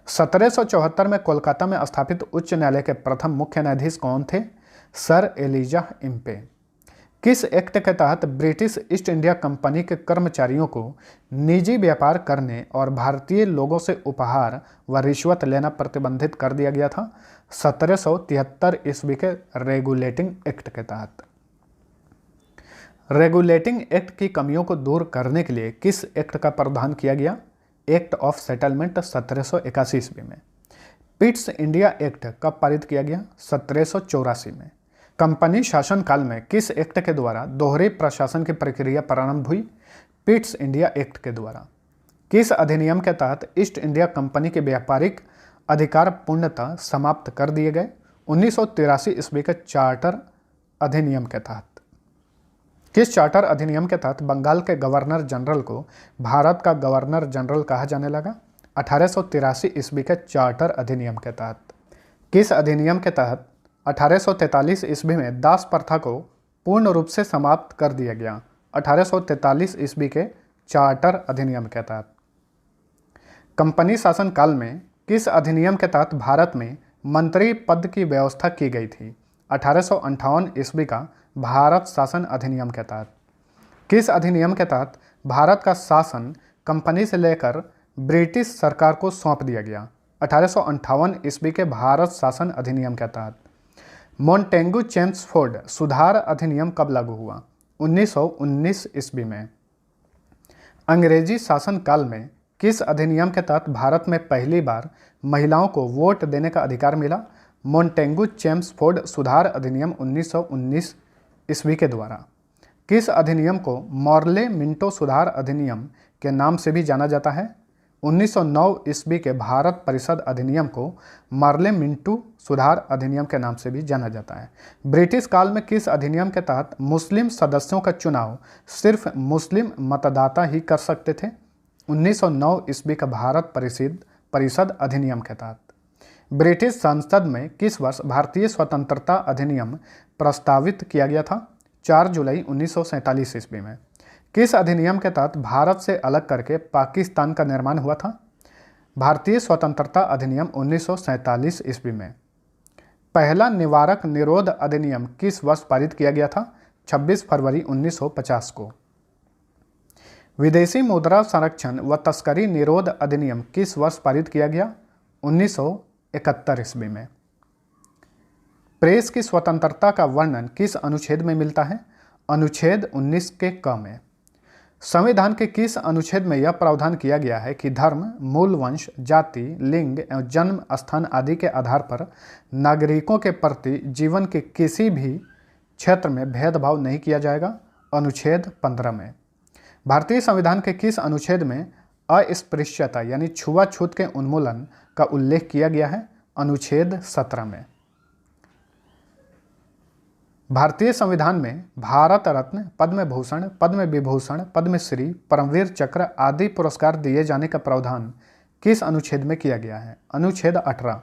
1774 में कोलकाता में स्थापित उच्च न्यायालय के प्रथम मुख्य न्यायाधीश कौन थे? Sir Elijah Impey. किस एक्ट के तहत ब्रिटिश ईस्ट इंडिया कंपनी के कर्मचारियों को निजी व्यापार करने और भारतीय लोगों से उपहार व रिश्वत लेना प्रतिबंधित कर दिया गया था? 1773 ईस्वी के रेगुलेटिंग एक्ट के तहत। रेगुलेटिंग एक्ट की कमियों को दूर करने के लिए किस एक्ट का प्रावधान किया गया? एक्ट ऑफ सेटलमेंट 1781 ईस्वी में। पिट्स इंडिया एक्ट कब पारित किया गया? 1784 में। कंपनी शासनकाल में किस एक्ट के द्वारा दोहरे प्रशासन की प्रक्रिया प्रारंभ हुई? पिट्स इंडिया एक्ट के द्वारा। किस अधिनियम के तहत ईस्ट इंडिया कंपनी के व्यापारिक अधिकार पूर्णतः समाप्त कर दिए गए? 1983 ईस्वी के चार्टर अधिनियम के तहत। किस चार्टर अधिनियम के तहत बंगाल के गवर्नर जनरल को भारत का गवर्नर जनरल कहा जाने लगा? 1883 ईस्वी के चार्टर अधिनियम के तहत। किस अधिनियम के तहत 1843 ईस्वी में दास प्रथा को पूर्ण रूप से समाप्त कर दिया गया? 1843 ईस्वी के चार्टर अधिनियम के तहत। कंपनी शासन काल में किस अधिनियम के तहत भारत में मंत्री पद की व्यवस्था की गई थी? 1858 ईस्वी का भारत शासन अधिनियम के तहत। किस अधिनियम के तहत भारत का शासन कंपनी से लेकर ब्रिटिश सरकार को सौंप दिया गया? 1858 ईस्वी के भारत शासन अधिनियम के तहत। मोंटेगू चेम्सफोर्ड सुधार अधिनियम कब लागू हुआ? 1919 ईस्वी में। अंग्रेजी शासन काल में किस अधिनियम के तहत भारत में पहली बार महिलाओं को वोट देने का अधिकार मिला? मोंटेगू चेम्सफोर्ड सुधार अधिनियम 1919 ईस्वी के द्वारा। किस अधिनियम को मॉर्ले मिंटो सुधार अधिनियम के नाम से भी जाना जाता है? 1909 ईस्वी के भारत परिषद अधिनियम को मॉर्ले मिंटो सुधार अधिनियम के नाम से भी जाना जाता है। ब्रिटिश काल में किस अधिनियम के तहत मुस्लिम सदस्यों का चुनाव सिर्फ मुस्लिम मतदाता ही कर सकते थे? 1909 ईस्वी का भारत परिषद अधिनियम के तहत। ब्रिटिश संसद में किस वर्ष भारतीय स्वतंत्रता अधिनियम प्रस्तावित किया गया था? 4 जुलाई 1947 ईस्वी में। किस अधिनियम के तहत भारत से अलग करके पाकिस्तान का निर्माण हुआ था? भारतीय स्वतंत्रता अधिनियम 1947 ईस्वी में। पहला निवारक निरोध अधिनियम किस वर्ष पारित किया गया था? 26 फरवरी 1950 को। विदेशी मुद्रा संरक्षण व तस्करी निरोध अधिनियम किस वर्ष पारित किया गया? 1971 ईस्वी में। प्रेस की स्वतंत्रता का वर्णन किस अनुच्छेद में मिलता है? अनुच्छेद 19 के क में। संविधान के किस अनुच्छेद में यह प्रावधान किया गया है कि धर्म, मूल वंश, जाति, लिंग एवं जन्म स्थान आदि के आधार पर नागरिकों के प्रति जीवन के किसी भी क्षेत्र में भेदभाव नहीं किया जाएगा? अनुच्छेद 15 में। भारतीय संविधान के किस अनुच्छेद में अस्पृश्यता यानी छुआछूत के उन्मूलन का उल्लेख किया गया है? अनुच्छेद 17 में। भारतीय संविधान में भारत रत्न, पद्म भूषण, पद्म विभूषण, पद्मश्री, परमवीर चक्र आदि पुरस्कार दिए जाने का प्रावधान किस अनुच्छेद में किया गया है? अनुच्छेद 18।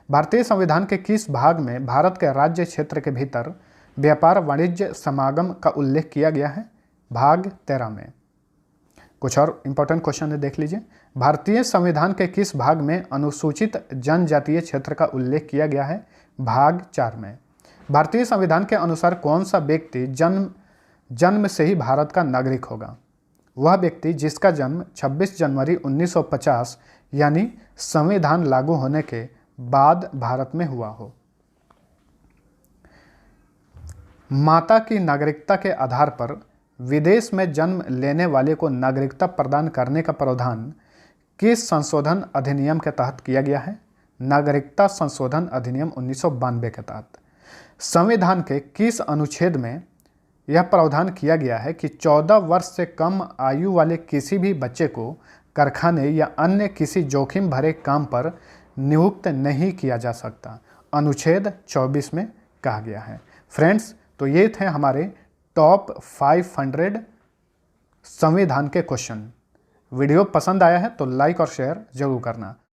भारतीय संविधान के किस भाग में भारत के राज्य क्षेत्र के भीतर व्यापार वाणिज्य समागम का उल्लेख किया गया है? भाग 13 में। कुछ और इंपॉर्टेंट क्वेश्चन है, देख लीजिए। भारतीय संविधान के किस भाग में अनुसूचित जनजातीय क्षेत्र का उल्लेख किया गया है? भाग 4 में। भारतीय संविधान के अनुसार कौन सा व्यक्ति जन्म से ही भारत का नागरिक होगा? वह व्यक्ति जिसका जन्म 26 जनवरी 1950 यानी संविधान लागू होने के बाद भारत में हुआ हो। माता की नागरिकता के आधार पर विदेश में जन्म लेने वाले को नागरिकता प्रदान करने का प्रावधान किस संशोधन अधिनियम के तहत किया गया है? नागरिकता संशोधन अधिनियम 1992 के तहत। संविधान के किस अनुच्छेद में यह प्रावधान किया गया है कि 14 वर्ष से कम आयु वाले किसी भी बच्चे को कारखाने या अन्य किसी जोखिम भरे काम पर नियुक्त नहीं किया जा सकता, अनुच्छेद 24 में कहा गया है। फ्रेंड्स, तो ये थे हमारे टॉप 500 संविधान के क्वेश्चन। वीडियो पसंद आया है तो लाइक और शेयर जरूर करना।